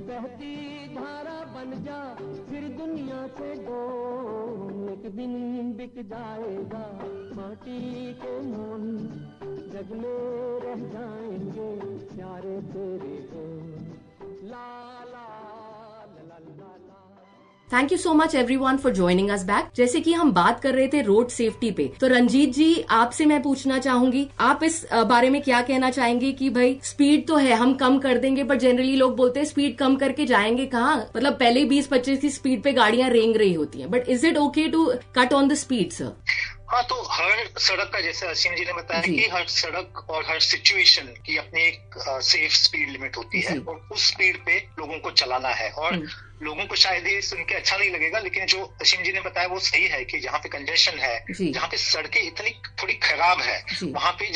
बहती धारा बन जा फिर दुनिया से डोल। एक दिन बिक जाएगा माटी के मोल, जग में रह जाएंगे प्यारे तेरे बोल। ला ला ला ला ला ला। Thank you so much everyone for joining us back. जैसे कि हम बात कर रहे थे रोड सेफ्टी पे, तो रंजीत जी आपसे मैं पूछना चाहूंगी, आप इस बारे में क्या कहना चाहेंगे कि भाई स्पीड तो है हम कम कर देंगे, पर जनरली लोग बोलते हैं स्पीड कम करके जाएंगे कहाँ, मतलब पहले 20-25 की स्पीड पे गाड़ियां रेंग रही होती हैं, but is it okay to cut on the speed sir? हाँ, तो हर सड़क का, जैसे असीम जी ने बताया कि हर सड़क और हर सिचुएशन की अपनी एक सेफ स्पीड लिमिट होती है और उस स्पीड पे लोगों को चलाना है। और लोगों को शायद ये सुन के अच्छा नहीं लगेगा, लेकिन जो असीम जी ने बताया वो सही है कि जहाँ पे कंजेशन है, जहाँ पे सड़कें इतनी थोड़ी खराब है, वहां पे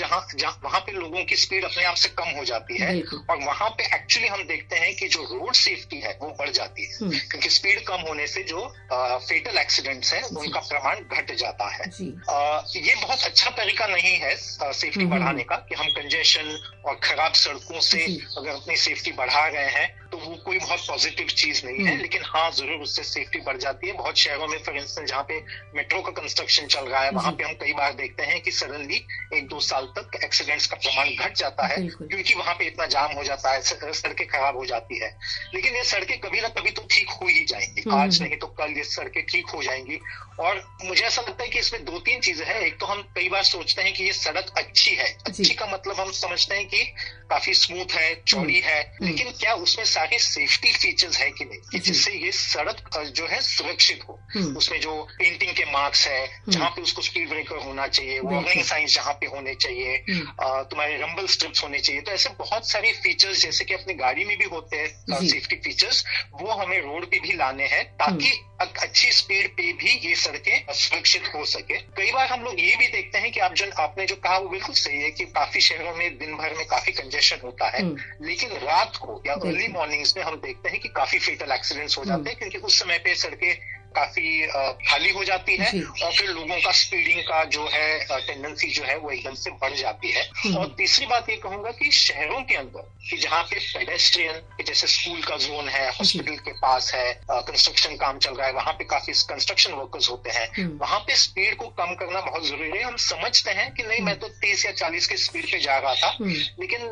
वहां पे लोगों की स्पीड अपने आप से कम हो जाती है और वहां पे एक्चुअली हम देखते हैं कि जो रोड सेफ्टी है वो बढ़ जाती है, क्योंकि स्पीड कम होने से जो फेटल एक्सीडेंट्स है उनका प्रमाण घट जाता है। ये बहुत अच्छा तरीका नहीं है सेफ्टी बढ़ाने का कि हम कंजेशन और खराब सड़कों से अगर अपनी सेफ्टी बढ़ा रहे हैं तो वो कोई बहुत पॉजिटिव चीज नहीं है, लेकिन हाँ जरूर उससे सेफ्टी बढ़ जाती है। बहुत शहरों में फॉर इंस्टेंस जहाँ पे मेट्रो का कंस्ट्रक्शन चल रहा है वहां पे हम कई बार देखते हैं कि सडनली 1-2 साल तक एक्सीडेंट्स का प्रमाण घट जाता है क्योंकि वहां पे इतना जाम हो जाता है, सड़कें खराब हो जाती है। लेकिन ये सड़कें कभी ना कभी तो ठीक हो ही जाएंगी, आज नहीं तो कल ये सड़कें ठीक हो जाएंगी। और मुझे ऐसा लगता है कि इसमें 2-3 चीजें हैं। एक तो हम कई बार सोचते हैं कि ये सड़क अच्छी है, अच्छी का मतलब हम समझते हैं कि काफी स्मूथ है, चौड़ी है, लेकिन क्या उसमें सारे सेफ्टी फीचर्स है कि नहीं, कि जिससे ये सड़क जो है सुरक्षित हो। उसमें जो पेंटिंग के मार्क्स है, जहाँ पे उसको स्पीड ब्रेकर होना चाहिए, वार्निंग साइंस जहाँ पे होने चाहिए, तुम्हारे रंबल स्ट्रिप्स होने चाहिए, तो ऐसे बहुत सारे फीचर्स जैसे कि अपनी गाड़ी में भी होते हैं सेफ्टी फीचर्स, वो हमें रोड पे भी लाने हैं ताकि अच्छी स्पीड पे भी ये सड़कें सुरक्षित हो सके। कई बार हम लोग ये भी देखते हैं कि आपने जो कहा वो बिल्कुल सही है कि काफी शहरों में दिन भर में काफी कंजेशन होता है, लेकिन रात को या अर्ली मॉर्निंग्स में हम देखते हैं कि काफी फेटल एक्सीडेंट्स हो जाते हैं क्योंकि उस समय पे सड़कें काफी खाली हो जाती है और फिर लोगों का स्पीडिंग का जो है टेंडेंसी जो है वो एकदम से बढ़ जाती है। और तीसरी बात ये कहूंगा कि शहरों के अंदर कि जहाँ पे पेडेस्ट्रियन, जैसे स्कूल का जोन है, हॉस्पिटल के पास है, कंस्ट्रक्शन काम चल रहा है, वहां पे काफी कंस्ट्रक्शन वर्कर्स होते हैं, वहां पे स्पीड को कम करना बहुत जरूरी है। हम समझते हैं कि नहीं मैं तो 30 या 40 की स्पीड पे जा रहा था, लेकिन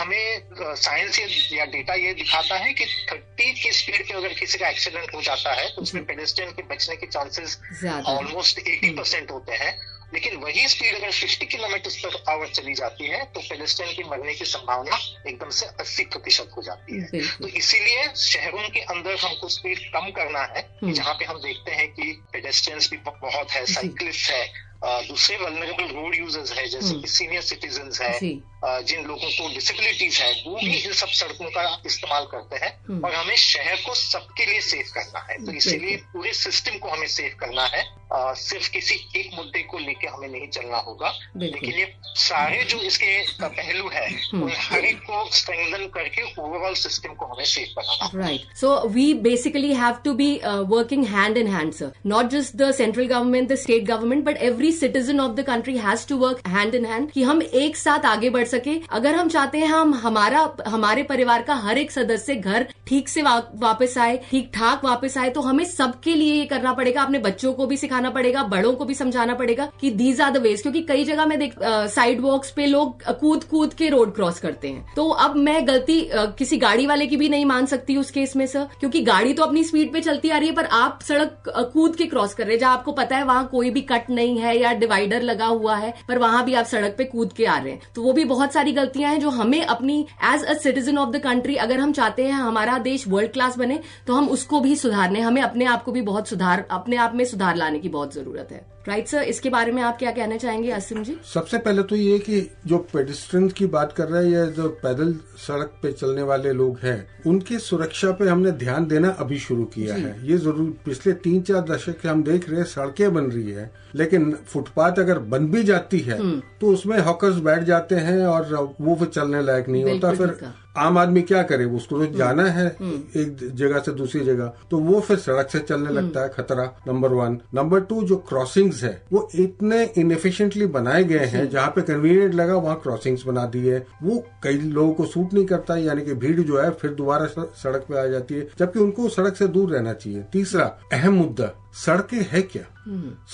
हमें साइंस या डेटा ये दिखाता है कि 30 की स्पीड पे अगर किसी का एक्सीडेंट हो जाता है तो उसमें पेडेस्ट्रियन के बचने के चांसेस ऑलमोस्ट 80% होते हैं। लेकिन वही स्पीड अगर 50 किलोमीटर/आवर चली जाती है तो पेडेस्ट्रियन की मरने की संभावना एकदम से 80% हो जाती है। तो इसीलिए शहरों के अंदर हमको स्पीड कम करना है, जहाँ पे हम देखते हैं कि पेडेस्ट्रियंस भी बहुत है, साइकिलिस्ट है, दूसरे वल्नरेबल रोड यूजर्स है जैसे कि सीनियर सिटीजन्स है, जिन लोगों को डिसेबिलिटीज है, वो भी इन सब सड़कों का इस्तेमाल करते हैं और हमें शहर को सबके लिए सेफ करना है। तो इसीलिए पूरे सिस्टम को हमें सेफ करना है, सिर्फ किसी एक मुद्दे को लेके हमें नहीं चलना होगा, लेकिन ये सारे जो इसके पहलू है उन हर एक को स्ट्रेंथन करके ओवरऑल सिस्टम को हमें सेफ बनाना। Right, so we basically have to be working hand in hand sir, not just the central government, the state government, but every citizen of the country has to work hand in hand कि हम एक साथ आगे बढ़ सके। अगर हम चाहते हैं हमारे परिवार का हर एक सदस्य घर ठीक से वापस आए, ठीक ठाक वापस आए, तो हमें सबके लिए ये करना पड़ेगा। अपने बच्चों को भी सिखाना पड़ेगा, बड़ों को भी समझाना पड़ेगा कि दीज आर द वेज, क्योंकि कई जगह मैं साइड वॉक्स पे लोग कूद के रोड क्रॉस करते हैं। तो अब मैं गलती किसी गाड़ी वाले की भी नहीं मान सकती उस केस में सर, क्योंकि गाड़ी तो अपनी स्पीड पे चलती आ रही है पर आप सड़क कूद के क्रॉस कर रहे हैं, जहां आपको पता है वहां कोई भी कट नहीं है या डिवाइडर लगा हुआ है, पर वहां भी आप सड़क पे कूद के आ रहे हैं। तो वो भी बहुत सारी गलतियां हैं जो हमें अपनी as a citizen of the country, अगर हम चाहते हैं हमारा देश वर्ल्ड क्लास बने, तो हम उसको भी सुधारने, हमें अपने आप को भी अपने आप में सुधार लाने की बहुत जरूरत है। राइट सर, इसके बारे में आप क्या कहना चाहेंगे असीम जी? सबसे पहले तो ये कि जो पेडेस्ट्रियन की बात कर रहे हैं या जो पैदल सड़क पे चलने वाले लोग हैं, उनकी सुरक्षा पे हमने ध्यान देना अभी शुरू किया है। ये जरूर पिछले 3-4 दशक के हम देख रहे हैं, सड़कें बन रही है, लेकिन फुटपाथ अगर बन भी जाती है तो उसमें हॉकर्स बैठ जाते हैं और वो फिर चलने लायक नहीं होता। फिर आम आदमी क्या करे, उसको तो जाना है एक जगह से दूसरी जगह, तो वो फिर सड़क से चलने लगता है, खतरा नंबर 1। नंबर 2, जो क्रॉसिंग्स है वो इतने इनएफिशिएंटली बनाए गए हैं, जहाँ पे कन्वीनियंट लगा वहाँ क्रॉसिंग्स बना दी है, वो कई लोगों को सूट नहीं करता, यानी कि भीड़ जो है फिर दोबारा सड़क पे आ जाती है, जबकि उनको सड़क से दूर रहना चाहिए। तीसरा अहम मुद्दा, सड़कें है क्या,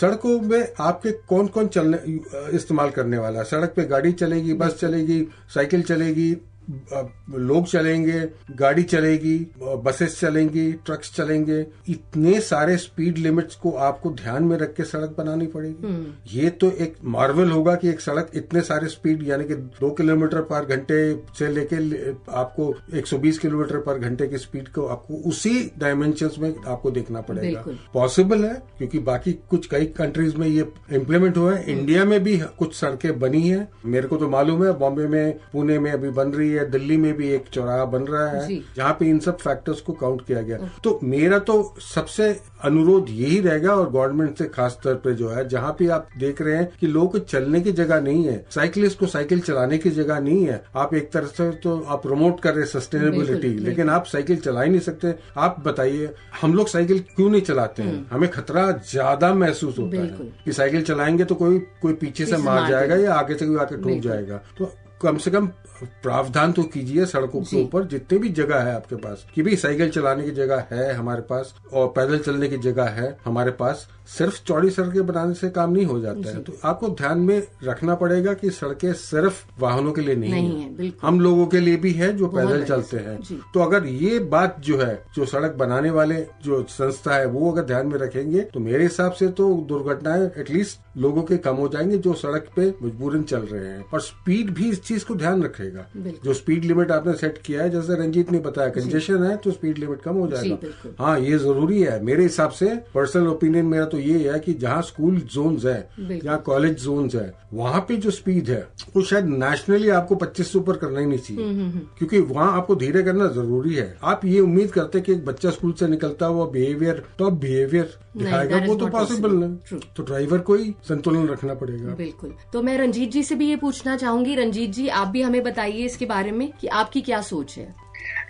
सड़कों में आपके कौन कौन इस्तेमाल करने वाला, सड़क पे गाड़ी चलेगी, बस चलेगी, साइकिल चलेगी, लोग चलेंगे, गाड़ी चलेगी, बसेस चलेंगी, ट्रक्स चलेंगे, इतने सारे स्पीड लिमिट्स को आपको ध्यान में रख के सड़क बनानी पड़ेगी। ये तो एक मार्वल होगा कि एक सड़क इतने सारे स्पीड यानी कि 2 किलोमीटर पर घंटे से लेके आपको 120 किलोमीटर पर घंटे की स्पीड को आपको उसी डायमेंशंस में आपको देखना पड़ेगा। पॉसिबल है क्योंकि बाकी कुछ कई कंट्रीज में ये इम्प्लीमेंट हुआ है। इंडिया में भी कुछ सड़कें बनी है, मेरे को तो मालूम है, बॉम्बे में, पुणे में अभी बन रही है, दिल्ली में भी एक चौराहा बन रहा है जहाँ पे इन सब फैक्टर्स को काउंट किया गया। तो मेरा तो सबसे अनुरोध यही रहेगा और गवर्नमेंट से खास तौर पे जो है, जहाँ पे आप देख रहे हैं कि लोगों को चलने की जगह नहीं है, साइकिलिस्ट को साइकिल चलाने की जगह नहीं है, आप एक तरह से तो आप प्रमोट कर रहे हैं सस्टेनेबिलिटी, लेकिन आप साइकिल चला ही नहीं सकते। आप बताइए हम लोग साइकिल क्यों नहीं चलाते हैं? हमें खतरा ज्यादा महसूस होता है कि साइकिल चलाएंगे तो कोई पीछे से मार जाएगा या आगे से कोई आके ठोक जाएगा। तो कम से कम प्रावधान तो कीजिए सड़कों के ऊपर जितने भी जगह है आपके पास कि भाई साइकिल चलाने की जगह है हमारे पास और पैदल चलने की जगह है हमारे पास। सिर्फ चौड़ी सड़कें बनाने से काम नहीं हो जाता है, तो आपको ध्यान में रखना पड़ेगा कि सड़कें सिर्फ वाहनों के लिए नहीं है, हम लोगों के लिए भी है जो पैदल चलते हैं। तो अगर ये बात जो है, जो सड़क बनाने वाले जो संस्था है वो अगर ध्यान में रखेंगे तो मेरे हिसाब से तो दुर्घटनाएं एटलीस्ट लोगों के कम हो जाएंगे जो सड़क पे मजबूरन चल रहे हैं। और स्पीड भी इस चीज को ध्यान रखेगा, जो स्पीड लिमिट आपने सेट किया है, जैसे रंजीत ने बताया कंजेशन है तो स्पीड लिमिट कम हो जाएगा। हाँ, ये जरूरी है। मेरे हिसाब से पर्सनल ओपिनियन मेरा तो ये है कि जहाँ स्कूल जोन्स है या कॉलेज जोन्स है वहाँ पे जो स्पीड है वो शायद नेशनली आपको 25 से ऊपर करना ही नहीं चाहिए, क्योंकि वहाँ आपको धीरे करना जरूरी है। आप ये उम्मीद करते हैं कि एक बच्चा स्कूल से निकलता हुआ बिहेवियर टॉप बिहेवियर दिखाएगा, वो तो पॉसिबल नहीं। तो ड्राइवर को ही संतुलन रखना पड़ेगा। बिल्कुल। तो मैं रंजीत जी से भी ये पूछना चाहूंगी, रंजीत जी आप भी हमें बताइए इसके बारे में कि आपकी क्या सोच है।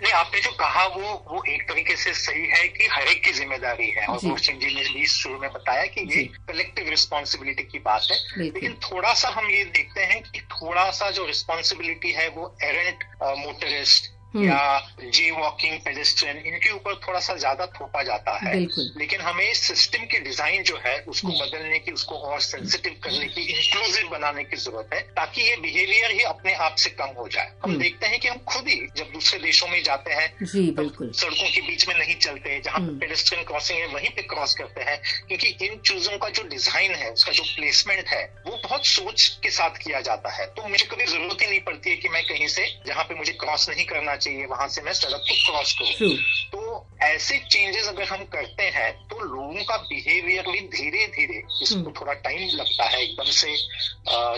नहीं, आपने जो कहा वो एक तरीके से सही है कि हर एक की जिम्मेदारी है, और रोशन जी ने भी शुरू में बताया कि ये कलेक्टिव रिस्पॉन्सिबिलिटी की बात है। लेकिन थोड़ा सा हम ये देखते हैं कि थोड़ा सा जो रिस्पॉन्सिबिलिटी है वो एरेंट मोटरिस्ट या जे वॉकिंग पेडेस्ट्रियन इनके ऊपर थोड़ा सा ज्यादा थोपा जाता है। लेकिन हमें सिस्टम की डिजाइन जो है उसको बदलने की, उसको और सेंसिटिव करने की, इंक्लूसिव बनाने की जरूरत है ताकि ये बिहेवियर ही अपने आप से कम हो जाए। हम देखते हैं कि हम खुद ही जब दूसरे देशों में जाते हैं सड़कों के बीच में नहीं चलते, जहाँ पेडेस्ट्रियन क्रॉसिंग है वहीं पे क्रॉस करते हैं, क्योंकि इन चीजों का जो डिजाइन है, उसका जो प्लेसमेंट है वो बहुत सोच के साथ किया जाता है। तो मुझे कभी जरूरत ही नहीं पड़ती है कि मैं कहीं से जहाँ पे मुझे क्रॉस नहीं करना चाहिए वहां से मैं सड़क को क्रॉस करूं। तो ऐसे चेंजेस अगर हम करते हैं तो लोगों का बिहेवियर भी धीरे धीरे, इसको थोड़ा टाइम लगता है, एकदम से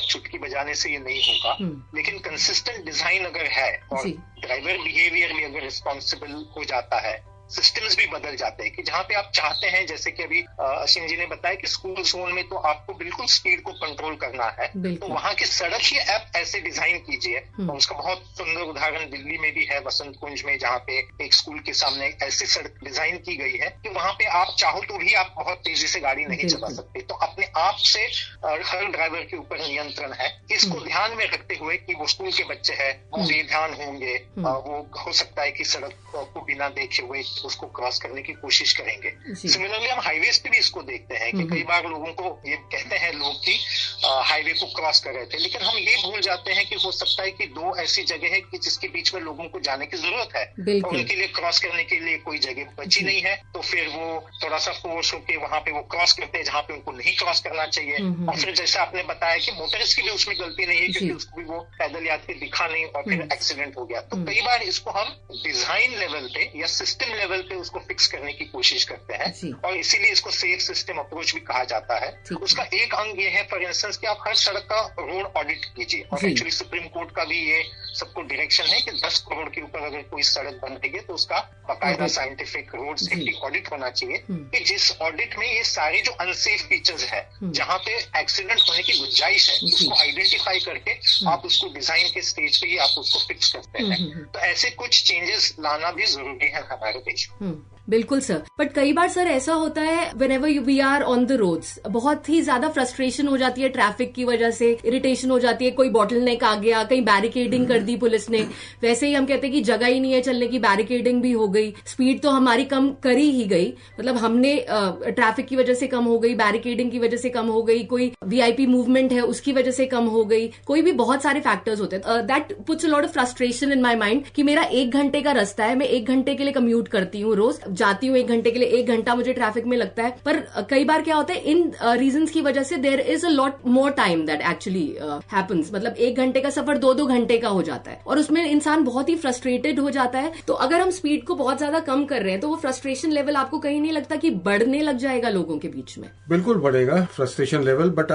चुटकी बजाने से ये नहीं होगा, लेकिन कंसिस्टेंट डिजाइन अगर है और ड्राइवर बिहेवियर भी अगर रिस्पॉन्सिबल हो जाता है, सिस्टम्स भी बदल जाते हैं कि जहाँ पे आप चाहते हैं, जैसे कि अभी अश्विन जी ने बताया कि स्कूल जोन में तो आपको बिल्कुल स्पीड को कंट्रोल करना है, तो वहाँ की सड़क ही आप ऐसे डिजाइन कीजिए। और उसका बहुत सुंदर उदाहरण दिल्ली में भी है, वसंत कुंज में, जहाँ पे एक स्कूल के सामने ऐसी सड़क डिजाइन की गई है कि वहाँ पे आप चाहो तो भी आप बहुत तेजी से गाड़ी नहीं चला सकते। तो अपने आप से हर ड्राइवर के ऊपर नियंत्रण है। इसको ध्यान में रखते हुए कि वो स्कूल के बच्चे हैं, वो बेध्यान होंगे, वो हो सकता है कि सड़क को बिना देखे हुए उसको क्रॉस करने की कोशिश करेंगे। सिमिलरली हम हाईवेज पे भी इसको देखते हैं कि कई बार लोगों को ये कहते हैं लोग कि हाईवे को क्रॉस कर रहे थे, लेकिन हम ये भूल जाते हैं कि हो सकता है कि दो ऐसी जगह है कि जिसके बीच में लोगों को जाने की जरूरत है और उनके लिए क्रॉस करने के लिए कोई जगह बची नहीं है, तो फिर वो थोड़ा सा फोर्स होकर वहां पे वो क्रॉस करते हैं जहाँ पे उनको नहीं क्रॉस करना चाहिए। और फिर जैसे आपने बताया कि मोटरिस्ट की भी उसमें गलती नहीं है, क्योंकि उसको भी वो पैदल यात्री दिखा नहीं और फिर एक्सीडेंट हो गया। तो कई बार इसको हम डिजाइन लेवल पे या सिस्टम लेवल पे उसको फिक्स करने की कोशिश करते हैं, और इसीलिए इसको सेफ सिस्टम अप्रोच भी कहा जाता है। उसका एक अंग ये है, फॉर इंस्टेंस, कि आप हर सड़क का रोड ऑडिट कीजिए। और एक्चुअली सुप्रीम कोर्ट का भी ये सबको डायरेक्शन है कि 10 करोड़ के ऊपर अगर कोई सड़क बन रही है तो उसका बाकायदा साइंटिफिक रोड सेफ्टी ऑडिट होना चाहिए, कि जिस ऑडिट में ये सारे जो अनसेफ फीचर्स है, जहाँ पे एक्सीडेंट होने की गुंजाइश है, उसको आइडेंटिफाई करके आप उसको डिजाइन के स्टेज पे ही आप उसको फिक्स करते हैं। तो ऐसे कुछ चेंजेस लाना भी जरूरी है हमारे देश में। बिल्कुल सर, बट कई बार सर ऐसा होता है whenever we are on the roads, बहुत ही ज्यादा फ्रस्ट्रेशन हो जाती है ट्रैफिक की वजह से, इरिटेशन हो जाती है, कोई बॉटलनेक आ गया, कहीं बैरिकेडिंग कर दी पुलिस ने, वैसे ही हम कहते हैं कि जगह ही नहीं है चलने की, बैरिकेडिंग भी हो गई, स्पीड तो हमारी कम करी ही गई, मतलब हमने ट्रैफिक की वजह से कम हो गई, बैरिकेडिंग की वजह से कम हो गई, कोई वीआईपी मूवमेंट है उसकी वजह से कम हो गई, कोई भी बहुत सारे फैक्टर्स होते हैं। That puts a lot of frustration in my mind कि मेरा 1 घंटे का रास्ता है, मैं 1 घंटे के लिए कम्यूट करती हूँ, रोज जाती हूँ 1 घंटे के लिए, 1 घंटा मुझे ट्रैफिक में लगता है, पर कई बार क्या होता है इन रीजंस की वजह से there is a lot more time that actually happens, मतलब 1 घंटे का सफर 2-2 घंटे का हो जाता है और उसमें इंसान बहुत ही फ्रस्ट्रेटेड हो जाता है। तो अगर हम स्पीड को बहुत ज्यादा कम कर रहे हैं तो वो फ्रस्ट्रेशन लेवल आपको कहीं नहीं लगता कि बढ़ने लग जाएगा लोगों के बीच में? बिल्कुल बढ़ेगा फ्रस्ट्रेशन लेवल, बट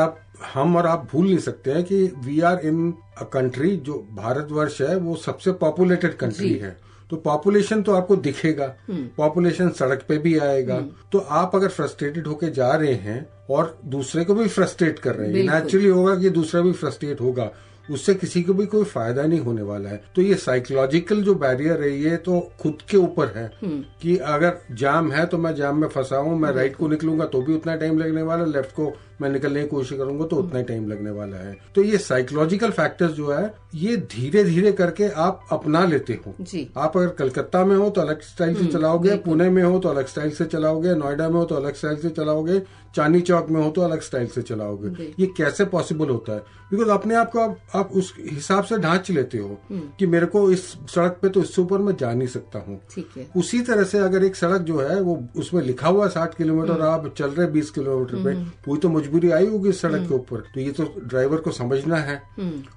हम और आप भूल नहीं सकते हैं कि we are in a country, जो भारतवर्ष है वो सबसे पॉपुलेटेड कंट्री है, तो पॉपुलेशन तो आपको दिखेगा, पॉपुलेशन सड़क पे भी आएगा, तो आप अगर फ्रस्ट्रेटेड होके जा रहे हैं और दूसरे को भी फ्रस्ट्रेट कर रहे हैं, नेचुरली होगा कि दूसरा भी फ्रस्ट्रेट होगा, उससे किसी को भी कोई फायदा नहीं होने वाला है। तो ये साइकोलॉजिकल जो बैरियर है ये तो खुद के ऊपर है कि अगर जाम है तो मैं जाम में फंसा हूं, मैं राइट को निकलूंगा तो भी उतना टाइम लगने वाला, लेफ्ट को मैं निकलने की कोशिश करूंगा तो उतना ही टाइम लगने वाला है। तो ये साइकोलॉजिकल फैक्टर्स जो है ये धीरे धीरे करके आप अपना लेते हो। आप अगर कलकत्ता में हो तो अलग स्टाइल से चलाओगे, पुणे में हो तो अलग स्टाइल से चलाओगे, नोएडा में हो तो अलग स्टाइल से चलाओगे, चांदनी चौक में हो तो अलग स्टाइल से चलाओगे। ये कैसे पॉसिबल होता है? बिकॉज अपने आप को आप उस हिसाब से ढांच लेते हो कि मेरे को इस सड़क पे तो इससे ऊपर मैं जा नहीं सकता हूँ। उसी तरह से अगर एक सड़क जो है वो उसमें लिखा हुआ 60 किलोमीटर, आप चल रहे 20 किलोमीटर पे, वही तो मजबूरी आई होगी इस सड़क के ऊपर, तो ये तो ड्राइवर को समझना है।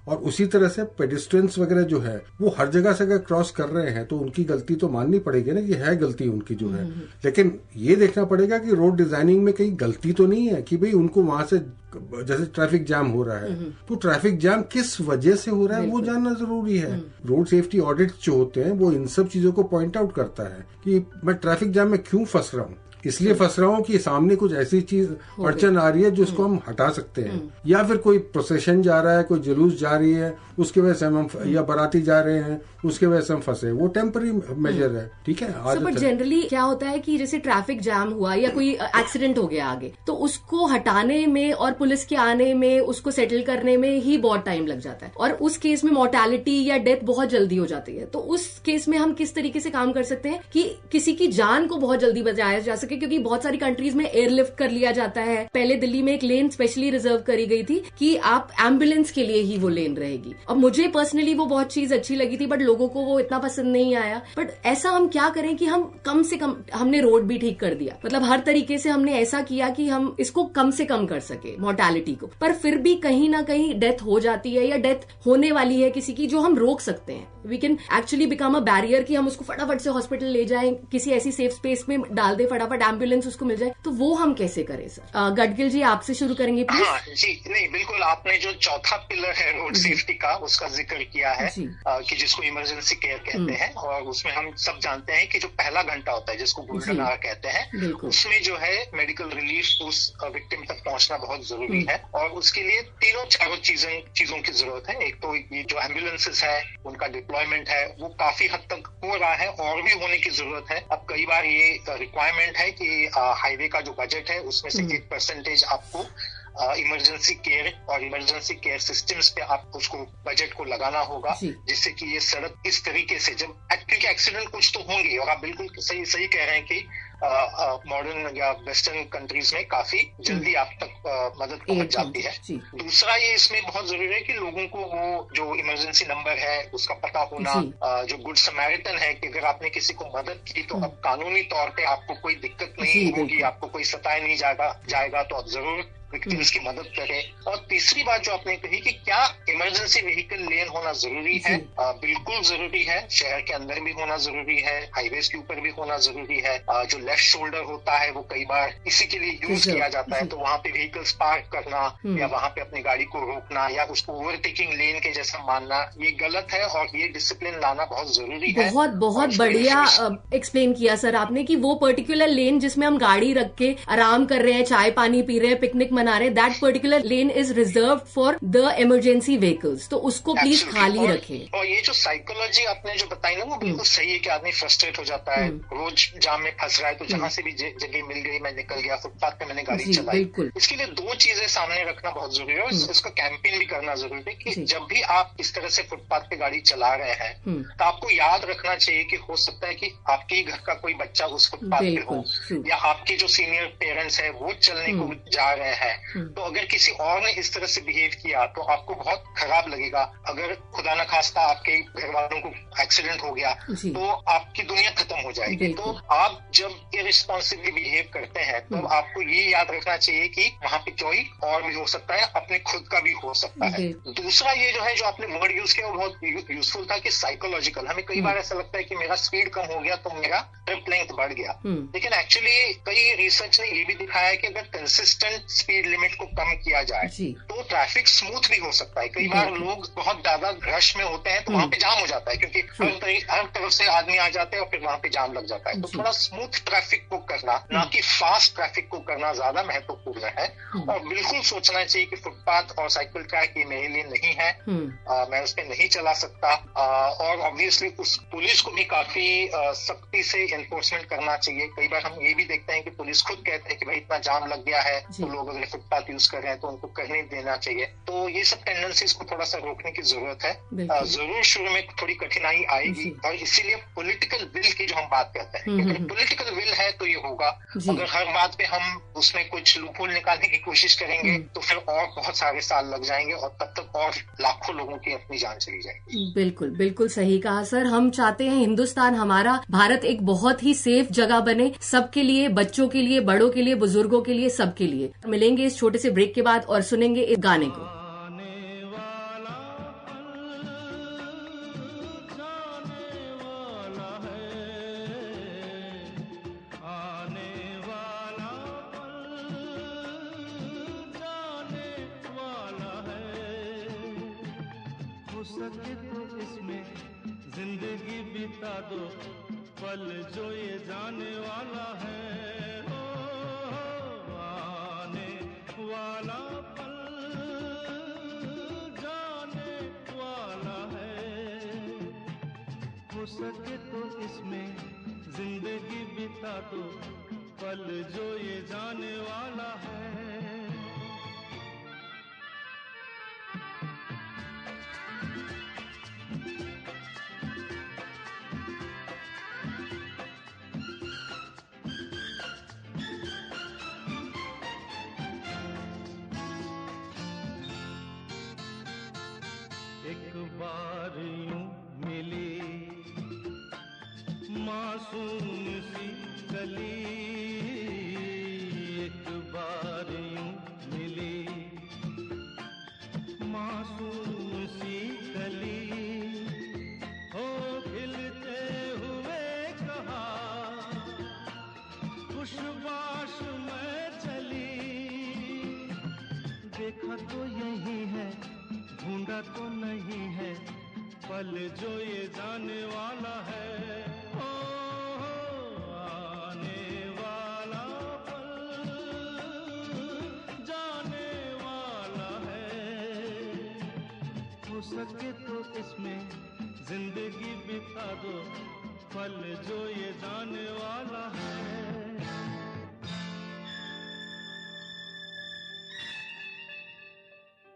और उसी तरह से पेडिस्ट्रियंस वगैरह जो है वो हर जगह से अगर क्रॉस कर रहे हैं तो उनकी गलती तो माननी पड़ेगी ना कि है गलती उनकी जो है, लेकिन ये देखना पड़ेगा कि रोड डिजाइनिंग में कहीं गलती तो नहीं है कि भाई उनको वहां से, जैसे ट्रैफिक जाम हो रहा है तो ट्रैफिक जाम किस वजह से हो रहा है वो जानना जरूरी है। रोड सेफ्टी ऑडिट जो होते हैं वो इन सब चीजों को पॉइंट आउट करता है कि मैं ट्रैफिक जाम में क्यों फंस रहा हूँ, इसलिए फंस रहा हूँ कि सामने कुछ ऐसी चीज अड़चन आ रही है जो उसको हम हटा सकते हैं, या फिर कोई प्रोसेशन जा रहा है, कोई जुलूस जा रही है उसके वजह से हम या बाराती जा रहे हैं उसके वजह से हम फंसे, वो टेम्पररी मेजर है, ठीक है। बट जनरली क्या होता है कि जैसे ट्रैफिक जाम हुआ या कोई एक्सीडेंट हो गया आगे, तो उसको हटाने में और पुलिस के आने में, उसको सेटल करने में ही बहुत टाइम लग जाता है और उस केस में मोर्टेलिटी या डेथ बहुत जल्दी हो जाती है। तो उस केस में हम किस तरीके से काम कर सकते हैं कि किसी की जान को बहुत जल्दी बचाया जा सके? क्योंकि बहुत सारी कंट्रीज में एयरलिफ्ट कर लिया जाता है। पहले दिल्ली में एक लेन स्पेशली रिजर्व करी गई थी कि आप एम्बुलेंस के लिए ही वो लेन रहेगी। अब मुझे पर्सनली वो बहुत चीज अच्छी लगी थी, बट लोगों को वो इतना पसंद नहीं आया। बट ऐसा हम क्या करें कि हम कम से कम, हमने रोड भी ठीक कर दिया, मतलब हर तरीके से हमने ऐसा किया कि हम इसको कम से कम कर सके मोर्टेलिटी को, पर फिर भी कहीं ना कहीं डेथ हो जाती है या डेथ होने वाली है किसी की, जो हम रोक सकते हैं। We can actually become a barrier कि हम उसको फटाफट से हॉस्पिटल ले जाएं, किसी ऐसी सेफ स्पेस में डाल दे, फटाफट एम्बुलेंस उसको मिल जाए। तो वो हम कैसे करें सर? गडगिल जी आपसे शुरू करेंगे प्लीज। हाँ जी, नहीं बिल्कुल, आपने जो चौथा पिलर है रोड सेफ्टी का उसका जिक्र किया है कि जिसको इमरजेंसी केयर कहते हैं, और उसमें हम सब जानते हैं कि जो पहला घंटा होता है जिसको गोल्डन आवर कहते हैं, उसमें जो है मेडिकल रिलीफ उस विक्टिम तक पहुंचना बहुत जरूरी है। और उसके लिए तीनों चारों चीजों की जरूरत है। एक तो ये जो एम्बुलेंसेस है उनका डिप्लॉयमेंट है वो काफी हद तक हो रहा है और भी होने की जरूरत है। अब कई बार ये रिक्वायरमेंट है कि हाईवे का जो बजट है उसमें से 1% आपको इमरजेंसी केयर और इमरजेंसी केयर सिस्टम्स पे आप उसको बजट को लगाना होगा, जिससे कि ये सड़क इस तरीके से, जब क्योंकि एक्सीडेंट कुछ तो होंगे, और आप बिल्कुल सही कह रहे हैं कि मॉडर्न या वेस्टर्न कंट्रीज में काफी जल्दी आप तक मदद पहुंच जाती है। दूसरा ये इसमें बहुत जरूरी है कि लोगों को वो जो इमरजेंसी नंबर है उसका पता होना, जो गुड समैरिटन है कि अगर आपने किसी को मदद की तो अब कानूनी तौर पे आपको कोई दिक्कत नहीं होगी, आपको कोई सताया नहीं जाएगा, तो आप जरूर विक्टिम्स की मदद करें। और तीसरी बात जो आपने कही कि क्या इमरजेंसी व्हीकल लेन होना जरूरी है, बिल्कुल जरूरी है। शहर के अंदर भी होना जरूरी है, हाईवेज के ऊपर भी होना जरूरी है। जो लेफ्ट शोल्डर होता है वो कई बार इसी के लिए यूज किया जाता है, तो वहाँ पे व्हीकल्स पार्क करना या वहाँ पे अपनी गाड़ी को रोकना या उसको ओवरटेकिंग लेन के जैसा मानना, ये गलत है और ये डिसिप्लिन लाना बहुत जरूरी है। बहुत बढ़िया एक्सप्लेन किया सर आपने कि वो पर्टिकुलर लेन जिसमें हम गाड़ी रख के आराम कर रहे हैं, चाय पानी पी रहे हैं, पिकनिक बना रहे हैं, that particular lane is reserve for the emergency vehicles, तो उसको प्लीज खाली रखें। और ये जो साइकोलॉजी आपने जो बताई ना, वो बिल्कुल सही है कि आदमी फ्रस्ट्रेट हो जाता है, रोज जाम में फंस रहा है, तो जहां से भी जगह मिल गई मैं निकल गया, फुटपाथ पे मैंने गाड़ी चलाई। इसके लिए दो चीजें सामने रखना बहुत जरूरी है, और इसका कैंपेन भी करना जरूरी है कि जब भी आप इस तरह से फुटपाथ पे गाड़ी चला रहे हैं तो आपको याद रखना चाहिए कि हो सकता है कि आपके ही घर का कोई बच्चा उस फुटपाथ पे हो, या आपके जो सीनियर पेरेंट्स है वो चलने को जा रहे हैं। तो अगर किसी और ने इस तरह से बिहेव किया तो आपको बहुत खराब लगेगा। अगर खुदा न खास्ता आपके घर वालों को एक्सीडेंट हो गया तो आपकी दुनिया खत्म हो जाएगी। तो आप जब इररिस्पॉन्सिबली बिहेव करते हैं तो आपको ये याद रखना चाहिए कि वहाँ पे कोई और भी हो सकता है, अपने खुद का भी हो सकता है। दूसरा ये जो है, जो आपने वर्ड यूज किया वो बहुत यूजफुल था कि साइकोलॉजिकल। हमें कई बार ऐसा लगता है कि मेरा स्पीड कम हो गया तो मेरा ट्रिप लेंथ बढ़ गया, लेकिन एक्चुअली कई रिसर्च ने ये भी दिखाया है कि अगर कंसिस्टेंट स्पीड लिमिट को कम किया जाए तो ट्रैफिक स्मूथ भी हो सकता है। कई बार लोग बहुत ज्यादा रश में होते हैं तो वहाँ पे जाम हो जाता है, क्योंकि हर तरफ से आदमी आ जाते हैं और फिर वहाँ पे जाम लग जाता है। तो थोड़ा स्मूथ ट्रैफिक को करना, ना कि फास्ट ट्रैफिक को करना ज्यादा महत्वपूर्ण है। और बिल्कुल सोचना चाहिए कि फुटपाथ और साइकिल ट्रैक ये मेरे लिए नहीं है, मैं उस पर नहीं चला सकता। और ऑब्वियसली उस पुलिस को भी काफी सख्ती से एनफोर्समेंट करना चाहिए। कई बार हम ये भी देखते हैं कि पुलिस खुद कहते हैं कि भाई इतना जाम लग गया है तो लोग अगर फुटपाथ यूज कर रहे हैं तो उनको करने देना चाहिए। तो ये सब टेंडेंसीज को थोड़ा सा रोकने की जरूरत है। जरूर शुरू में थोड़ी कठिनाई आएगी, और इसीलिए पॉलिटिकल विल की जो हम बात करते हैं, अगर पॉलिटिकल विल है तो ये होगा। अगर हर बात पे हम उसमें कुछ लूपहोल निकालने की कोशिश करेंगे तो फिर और बहुत सारे साल लग जाएंगे, और तब तक और लाखों लोगों की अपनी जान चली जाएगी। बिल्कुल बिल्कुल सही कहा सर। हम चाहते हैं हिंदुस्तान, हमारा भारत एक बहुत ही सेफ जगह बने, सबके लिए, बच्चों के लिए, बड़ों के लिए, बुजुर्गों के लिए, सबके लिए। मिलेंगे इस छोटे से ब्रेक के बाद और सुनेंगे इस गाने को। सके तो इसमें जिंदगी बिता दो, पल जो ये जाने वाला है। आने वाला पल जाने वाला है। हो सके तो इसमें जिंदगी बिता दो, पल जो ये जाने वाला है। एक बार यूं मिली मासूम सी गली, एक बार यूं मिली मासूम सी गली, हो खिलते हुए कहा खुशबाश में चली, देखा तो यही है, ढूंढा तो नहीं है, पल जो ये जाने वाला है। ओ, आने वाला पल जाने वाला है। हो सके तो इसमें जिंदगी बिता दो, पल जो ये जाने वाला है।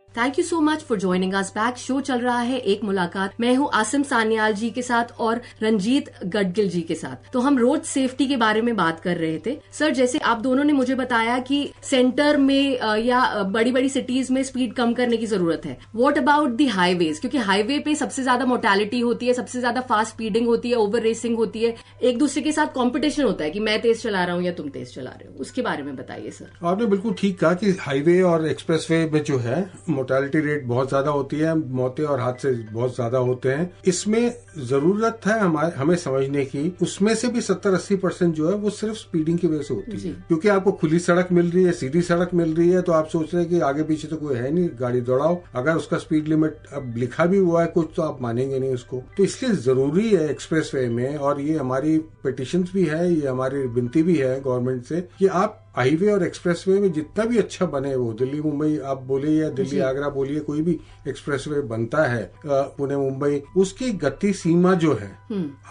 Thank you so much for joining us back. Show चल रहा है एक मुलाकात। मैं हूं आसिम सान्याल जी के साथ और रंजीत गडगिल जी के साथ। तो हम रोड सेफ्टी के बारे में बात कर रहे थे। सर, जैसे आप दोनों ने मुझे बताया कि सेंटर में या बड़ी बड़ी सिटीज में स्पीड कम करने की जरूरत है। What about the highways? क्योंकि हाईवे पे सबसे ज्यादा मोर्टेलिटी होती है, सबसे ज्यादा फास्ट स्पीडिंग होती है, ओवर रेसिंग होती है, एक दूसरे के साथ कॉम्पिटिशन होता है कि मैं तेज चला रहा हूँ या तुम तेज चला रहे हो। उसके बारे में बताइए सर। आपने बिल्कुल ठीक कहा कि हाईवे और एक्सप्रेस वे में जो है मोर्टेलिटी रेट बहुत ज्यादा होती है, मौतें और हादसे बहुत ज्यादा होते हैं। इसमें जरूरत है हमें समझने की, उसमें से भी 70-80% जो है वो सिर्फ स्पीडिंग की वजह से होती है। क्योंकि आपको खुली सड़क मिल रही है, सीधी सड़क मिल रही है, तो आप सोच रहे हैं कि आगे पीछे तो कोई है नहीं, गाड़ी दौड़ाओ। अगर उसका स्पीड लिमिट अब लिखा भी हुआ है कुछ, तो आप मानेंगे नहीं उसको। तो इसलिए जरूरी है एक्सप्रेस वे में, और ये हमारी पिटिशंस भी है, ये हमारी विनती भी है गवर्नमेंट से कि आप हाईवे और एक्सप्रेसवे में जितना भी अच्छा बने, वो दिल्ली मुंबई आप बोलिए या दिल्ली आगरा बोलिए, कोई भी एक्सप्रेसवे बनता है पुणे मुंबई, उसकी गति सीमा जो है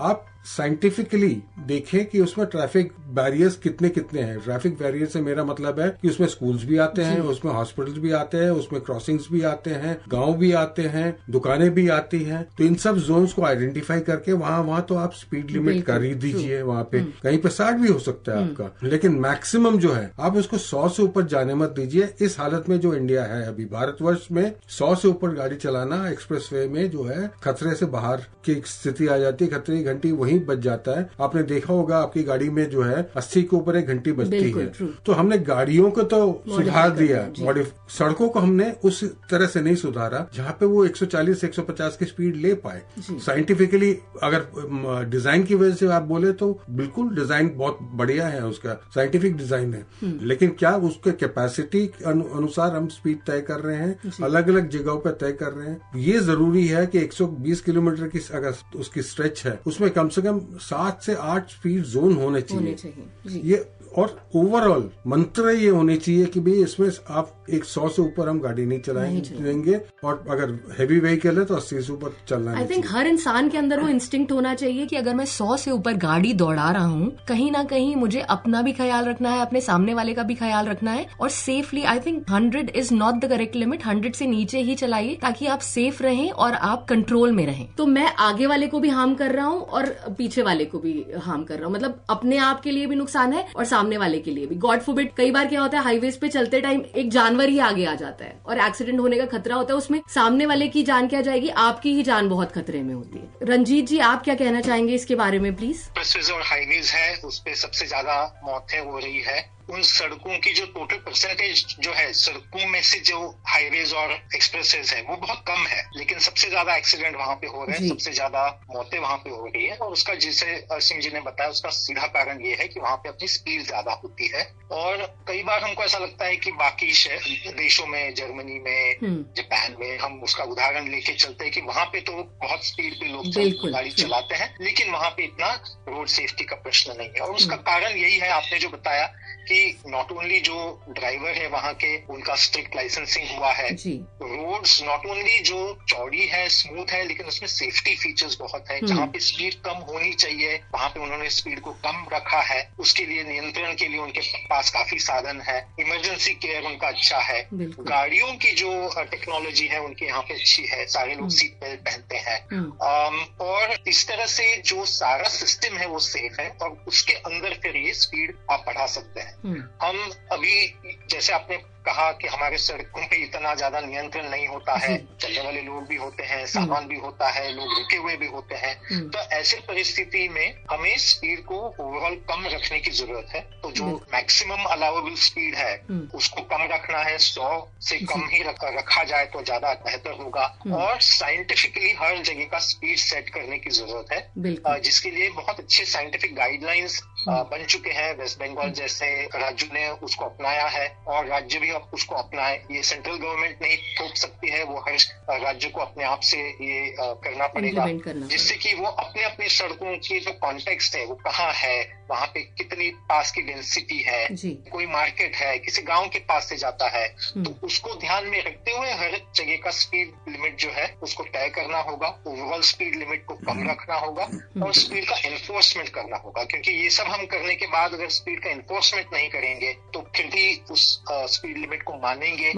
आप साइंटिफिकली देखें कि उसमें ट्रैफिक बैरियर्स कितने कितने हैं। ट्रैफिक बैरियर से मेरा मतलब है कि उसमें स्कूल्स भी आते हैं, उसमें हॉस्पिटल्स भी आते हैं, उसमें क्रॉसिंग्स भी आते हैं, गांव भी आते हैं, दुकानें भी आती हैं। तो इन सब जोन्स को आइडेंटिफाई करके वहां तो आप स्पीड लिमिट कर ही दीजिए। वहां पे कहीं पे 60 भी हो सकता है आपका, लेकिन मैक्सिमम जो है आप उसको 100 से ऊपर जाने मत दीजिए। इस हालत में जो इंडिया है अभी, भारतवर्ष में 100 से ऊपर गाड़ी चलाना एक्सप्रेसवे में जो है खतरे से बाहर की स्थिति आ जाती है। खतरे की घंटी वहीं बज जाता है। आपने देखा होगा आपकी गाड़ी में जो है 80 के ऊपर एक घंटी बजती है। तो हमने गाड़ियों को तो सुधार दिया, सड़कों को हमने उस तरह से नहीं सुधारा जहां पे वो 140-150 की स्पीड ले पाए। साइंटिफिकली अगर डिजाइन की वजह से आप बोले तो बिल्कुल डिजाइन बहुत बढ़िया है, उसका साइंटिफिक डिजाइन है, लेकिन क्या उसके कैपेसिटी अनुसार हम स्पीड तय कर रहे हैं, अलग अलग जगहों पर तय कर रहे हैं। ये जरूरी है कि 120 किलोमीटर की अगर उसकी स्ट्रेच है उसमें कम से कम 7 से 8 स्पीड जोन होने चाहिए। ये और ओवरऑल मंत्र ये होनी चाहिए कि भाई इसमें आप 100 से ऊपर हम गाड़ी नहीं चलाएंगे, और अगर हैवी व्हीकल है तो 80 से ऊपर चलना है। आई थिंक हर इंसान के अंदर वो इंस्टिंक्ट होना चाहिए कि अगर मैं 100 से ऊपर गाड़ी दौड़ा रहा हूँ, कहीं ना कहीं मुझे अपना भी ख्याल रखना है, अपने सामने वाले का भी ख्याल रखना है, और safely. I think 100 is not the correct limit, 100 से नीचे ही चलाइए ताकि आप सेफ रहें और आप कंट्रोल में रहें। तो मैं आगे वाले को भी हार्म कर रहा हूँ और पीछे वाले को भी हार्म कर रहा हूँ, मतलब अपने आप के लिए भी नुकसान है और सामने वाले के लिए भी। गॉड फॉरबिड, कई बार क्या होता है हाईवेज पे चलते टाइम एक जानवर ही आगे आ जाता है और एक्सीडेंट होने का खतरा होता है। उसमें सामने वाले की जान क्या जाएगी, आपकी ही जान बहुत खतरे में होती है। रंजीत जी, आप क्या कहना चाहेंगे इसके बारे में प्लीज? एक्सप्रेसवेज और हाईवेज है उस पे सबसे ज्यादा मौतें हो रही है। उन सड़कों की जो टोटल परसेंटेज जो है सड़कों में से जो हाईवेज और एक्सप्रेसेस है वो बहुत कम है, लेकिन सबसे ज्यादा एक्सीडेंट वहां पे हो रहे हैं, सबसे ज्यादा मौतें वहां पे हो रही है। और उसका जिसे सिंह जी ने बताया उसका सीधा कारण ये है कि वहां पे अपनी स्पीड ज्यादा होती है। और कई बार हमको ऐसा लगता है कि बाकी देशों में, जर्मनी में, जापान में, हम उसका उदाहरण लेके चलते हैं कि वहां पे तो बहुत स्पीड पे लोग गाड़ी चलाते हैं, लेकिन वहां पे इतना रोड सेफ्टी का प्रश्न नहीं है। और उसका कारण यही है आपने जो बताया कि नॉट ओनली जो ड्राइवर है वहां के उनका स्ट्रिक्ट लाइसेंसिंग हुआ है, रोड्स नॉट ओनली जो चौड़ी है, स्मूथ है, लेकिन उसमें सेफ्टी फीचर्स बहुत है। जहां पे स्पीड कम होनी चाहिए वहां पे उन्होंने स्पीड को कम रखा है। उसके लिए नियंत्रण के लिए उनके पास काफी साधन है। इमरजेंसी केयर उनका अच्छा है। गाड़ियों की जो टेक्नोलॉजी है उनके यहाँ पे अच्छी है, सारे लोग सीट बेल्ट पहनते हैं। और इस तरह से जो सारा सिस्टम है वो सेफ है, और उसके अंदर फिर ये स्पीड आप बढ़ा सकते हैं। हम अभी जैसे आपने कहा कि हमारे सड़कों पे इतना ज्यादा नियंत्रण नहीं होता है, चलने वाले लोग भी होते हैं, सामान भी होता है, लोग रुके हुए भी होते हैं। तो ऐसे परिस्थिति में हमें स्पीड को ओवरऑल कम रखने की जरूरत है। तो जो मैक्सिमम अलाउेबल स्पीड है उसको कम रखना है, 100 से कम ही रखा जाए तो ज्यादा बेहतर होगा। और साइंटिफिकली हर जगह का स्पीड सेट करने की जरूरत है, जिसके लिए बहुत अच्छे साइंटिफिक गाइडलाइंस बन चुके हैं। वेस्ट बंगाल जैसे राज्यों ने उसको अपनाया है, और राज्य भी उसको अपनाए। ये सेंट्रल गवर्नमेंट नहीं थोप सकती है, वो हर राज्य को अपने आप से ये करना पड़ेगा, जिससे कि वो अपने अपने सड़कों की जो कॉन्टेक्स्ट है वो कहाँ है, वहां पे कितनी पास की डेंसिटी है, कोई मार्केट है, किसी गांव के पास से जाता है, तो उसको ध्यान में रखते हुए हर जगह का स्पीड लिमिट जो है उसको तय करना होगा। ओवरऑल स्पीड लिमिट को कम रखना होगा और स्पीड का एनफोर्समेंट करना होगा, क्योंकि ये सब हम करने के बाद अगर स्पीड का एनफोर्समेंट नहीं करेंगे तो फिर भी उस स्पीड लिमिट को मानेंगे।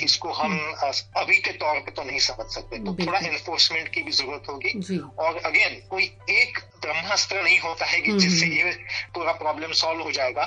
इसको हम अभी के तौर पे तो नहीं समझ सकते, तो थोड़ा एनफोर्समेंट की भी जरूरत होगी। और अगेन कोई एक ब्रह्मास्त्र नहीं होता है कि जिससे ये पूरा प्रॉब्लम सॉल्व हो जाएगा।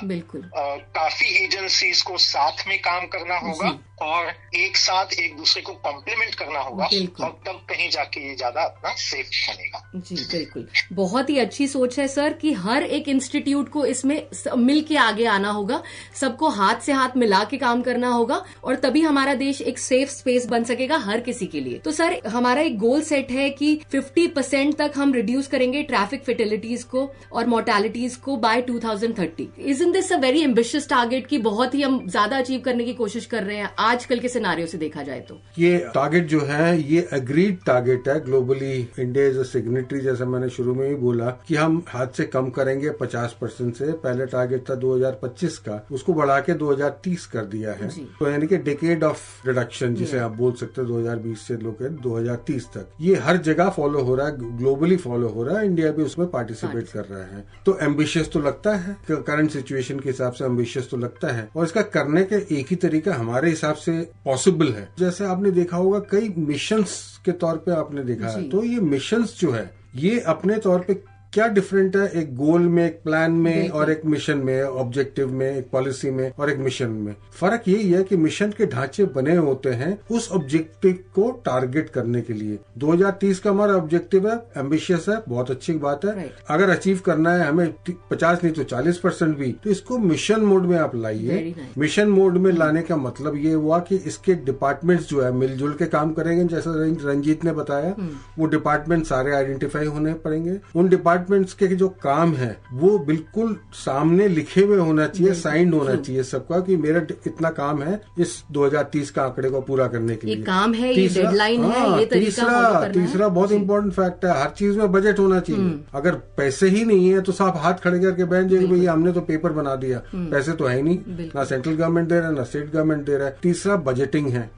काफी एजेंसीज को साथ में काम करना होगा और एक साथ एक दूसरे को कॉम्प्लीमेंट करना होगा, और तब कहीं जाके ये ज्यादा अपना सेफ बनेगा। जी बिल्कुल, बहुत ही अच्छी सोच है सर कि हर एक इंस्टीट्यूट को इसमें मिल के आगे आना होगा, सबको हाथ से हाथ मिला के काम करना होगा, और तभी हमारा देश एक सेफ स्पेस बन सकेगा हर किसी के लिए। तो सर हमारा एक गोल सेट है कि 50% तक हम रिड्यूस करेंगे ट्रैफिक फेटेलिटीज को और मोर्टेलिटीज को by 2030। Isn't this a very ambitious target कि बहुत ही हम ज्यादा अचीव करने की कोशिश कर रहे हैं? आजकल के सिनारियो से देखा जाए तो? ये टारगेट जो है ये एग्रीड टारगेट है globally. India is a signatory, जैसे मैंने शुरू में ही बोला कि हम हाथ से कम करेंगे 50% से। पहले टारगेट था 2025 का, उसको बढ़ा के 2030 कर दिया है। तो यानी कि डिकेड ऑफ रिडक्शन जिसे आप बोल सकते हैं 2020 से लेकर 2030 तक, ये हर जगह फॉलो हो रहा है, ग्लोबली फॉलो हो रहा है। इंडिया भी उसमें पार्टिसिपेट कर रहा है। तो एम्बिशियस तो लगता है, करंट सिचुएशन के हिसाब से एम्बिशियस तो लगता है, और इसका करने के एक ही तरीका हमारे हिसाब से पॉसिबल है। जैसे आपने देखा होगा कई मिशंस के तौर पे आपने देखा है, तो ये मिशंस जो है ये अपने तौर पे क्या डिफरेंट है, एक गोल में, एक प्लान में और एक मिशन में, ऑब्जेक्टिव में, एक पॉलिसी में और एक मिशन में। फर्क यही है कि मिशन के ढांचे बने होते हैं उस ऑब्जेक्टिव को टारगेट करने के लिए। 2030 का हमारा ऑब्जेक्टिव है, एम्बिशियस है, बहुत अच्छी बात है। अगर अचीव करना है हमें 50 नहीं तो 40% भी, तो इसको मिशन मोड में आप लाइए। मिशन मोड में लाने का मतलब ये हुआ कि इसके डिपार्टमेंट्स जो है मिलजुल के काम करेंगे। जैसा रंजीत ने बताया, वो डिपार्टमेंट सारे आइडेंटिफाई होने पड़ेंगे। उन डिपार्टमेंट्स के जो काम है वो बिल्कुल सामने लिखे हुए होना चाहिए, साइंड होना चाहिए सबका कि मेरा इतना काम है इस 2030 का आंकड़े को पूरा करने के लिए। काम है, ये डेडलाइन है, ये तरीका तीसरा बहुत इंपॉर्टेंट फैक्ट है, हर चीज में बजट होना चाहिए। अगर पैसे ही नहीं है तो साहब हाथ खड़े करके बैठ जाएंगे, भैया हमने तो पेपर बना दिया, पैसे तो है ही नहीं, ना सेंट्रल गवर्नमेंट दे रहा है ना स्टेट गवर्नमेंट दे रहा है। तीसरा बजटिंग है,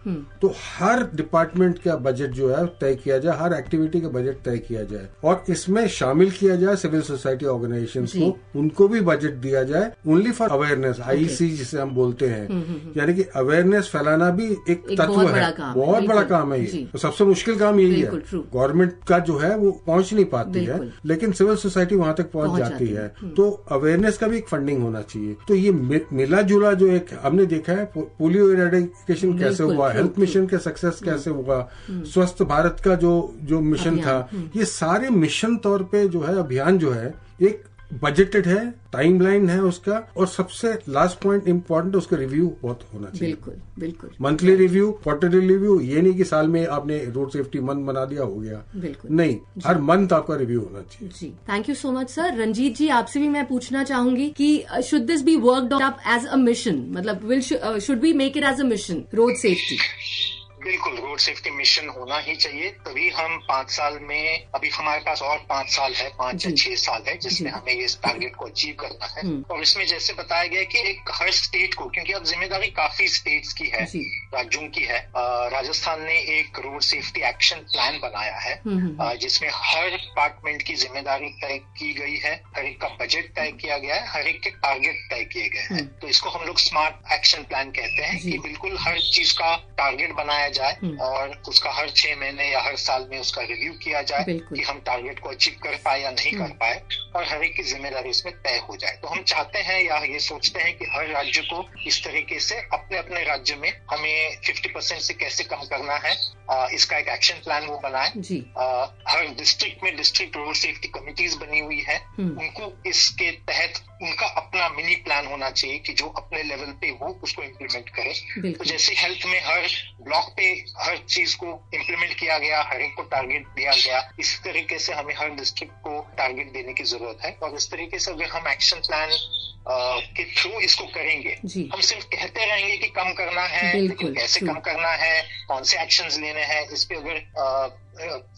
तो हर डिपार्टमेंट का बजट जो है तय किया जाए, हर एक्टिविटी का बजट तय किया जाए और इसमें शामिल किया जाए सिविल सोसाइटी ऑर्गेनाइजेशंस को, उनको भी बजट दिया जाए ओनली फॉर अवेयरनेस, आईसी जिसे हम बोलते हैं। यानी कि अवेयरनेस फैलाना भी एक तत्व है, बहुत बड़ा काम है ये। तो सबसे मुश्किल काम यही है। गवर्नमेंट का जो है वो पहुंच नहीं पाती है, लेकिन सिविल सोसाइटी वहां तक पहुंच जाती है। तो अवेयरनेस का भी एक फंडिंग होना चाहिए। तो ये मिला जुला जो एक हमने देखा है, पोलियो इरेडिकेशन कैसे हुआ, हेल्थ मिशन के सक्सेस कैसे हुआ, स्वस्थ भारत का जो मिशन था, ये सारे मिशन तौर पे जो है अभियान जो है एक बजटेड है, टाइमलाइन है उसका, और सबसे लास्ट पॉइंट इम्पोर्टेंट, उसका रिव्यू बहुत होना चाहिए। बिल्कुल मंथली रिव्यू, क्वार्टरली रिव्यू। ये नहीं कि साल में आपने रोड सेफ्टी मंथ बना दिया हो गया, नहीं, हर मंथ आपका रिव्यू होना चाहिए। जी, thank you so much sir. Ranjeet ji, आपसे भी मैं पूछना चाहूंगी कि should this be worked up as a mission, मतलब should we make it as a mission, road safety? बिल्कुल, रोड सेफ्टी मिशन होना ही चाहिए, तभी हम 5 साल में, अभी हमारे पास और 5 साल है, 5 या 6 साल है जिसमें हमें ये टारगेट को अचीव करना है। और इसमें जैसे बताया गया कि एक हर स्टेट को, क्योंकि अब जिम्मेदारी काफी स्टेट्स की है, राज्यों की है। राजस्थान ने एक रोड सेफ्टी एक्शन प्लान बनाया है जिसमें हर डिपार्टमेंट की जिम्मेदारी तय की गई है, हर एक का बजट तय किया गया है, हर एक के टारगेट तय किए गए हैं। तो इसको हम लोग स्मार्ट एक्शन प्लान कहते हैं कि बिल्कुल हर चीज का टारगेट बनाया जाए और उसका हर 6 महीने या हर साल में उसका रिव्यू किया जाए कि हम टारगेट को अचीव कर पाए या नहीं कर पाए, और हर एक की जिम्मेदारी उसमें तय हो जाए। तो हम चाहते हैं या ये सोचते हैं कि हर राज्य को इस तरीके से अपने अपने राज्य में हमें 50% से कैसे कम करना है, इसका एक एक्शन प्लान वो बनाए। हर डिस्ट्रिक्ट में डिस्ट्रिक्ट रोड सेफ्टी कमिटीज बनी हुई है, उनको इसके तहत उनका अपना मिनी प्लान होना चाहिए कि जो अपने लेवल पे वो उसको इम्प्लीमेंट करे। तो जैसे हेल्थ में हर ब्लॉक पे हर चीज को इम्प्लीमेंट किया गया, हर एक को टारगेट दिया गया, इस तरीके से हमें हर डिस्ट्रिक्ट को टारगेट देने की जरूरत है। और इस तरीके से अगर हम एक्शन प्लान के थ्रू इसको करेंगे, हम सिर्फ कहते रहेंगे कि कम करना है, लेकिन कैसे कम करना है, कौन से एक्शंस लेने हैं, इस पे अगर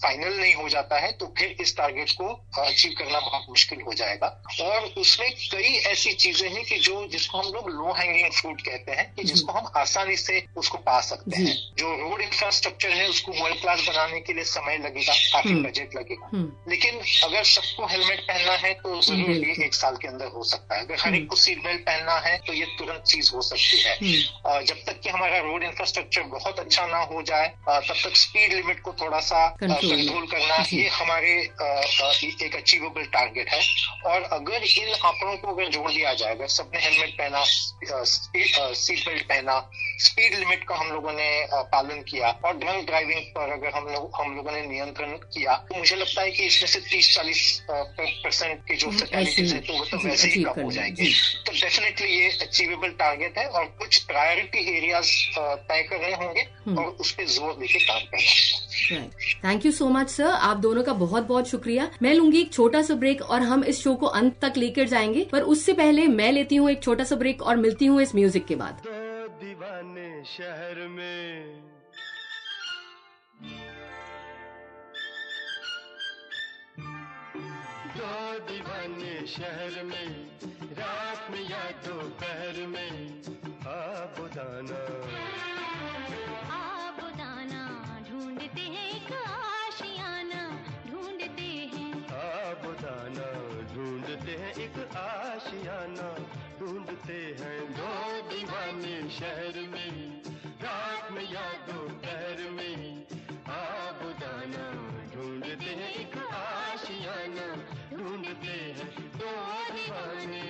फाइनल नहीं हो जाता है तो फिर इस टारगेट को अचीव करना बहुत मुश्किल हो जाएगा। और उसमें कई ऐसी चीजें हैं कि जिसको हम लोग लो हैंगिंग फ्रूट कहते हैं, कि जिसको हम आसानी से उसको पा सकते हैं। जो रोड इंफ्रास्ट्रक्चर है उसको वर्ल्ड क्लास बनाने के लिए समय लगेगा, काफी बजट लगेगा, लेकिन अगर सबको हेलमेट पहनना है तो जरूर ये 1 साल के अंदर हो सकता है। अगर हर एक को सीट बेल्ट पहनना है तो ये तुरंत चीज हो सकती है। जब तक कि हमारा रोड इंफ्रास्ट्रक्चर बहुत अच्छा ना हो जाए तब तक स्पीड लिमिट को थोड़ा सा कंट्रोल करना, ये हमारे एक अचीवेबल टारगेट है। और अगर इन आंकड़ों को अगर जोड़ दिया जाए, अगर सबने हेलमेट पहना, सीट बेल्ट पहना, स्पीड लिमिट का हम लोगों ने पालन किया और ड्रंक ड्राइविंग पर अगर हम लोगों ने नियंत्रण किया, तो मुझे लगता है कि इसमें से 30-40% की जो फैटेलिटीज है तो वो तो वैसे ही कम हो जाएंगे। तो डेफिनेटली ये अचीवेबल टारगेट है और कुछ प्रायोरिटी एरियाज तय करने होंगे और उस पर जोर देके काम करना होगा। Thank you so much sir, आप दोनों का बहुत बहुत शुक्रिया। मैं लूंगी एक छोटा सा ब्रेक और हम इस शो को अंत तक लेकर जाएंगे, पर उससे पहले मैं लेती हूँ एक छोटा सा ब्रेक और मिलती हूँ इस म्यूजिक के बाद। दीवाने शहर में दो दीवाने शहर में, रात में या दोपहर में आबुदाना आबुदाना ढूंढते हैं एक आशियाना, ढूंढते हैं आबुदाना ढूंढते हैं एक आशियाना, ढूंढते हैं दो दीवाने शहर में, रात में या दोपहर में आबुदाना ढूंढते हैं एक आशियाना, ढूंढते हैं दो दीवाने।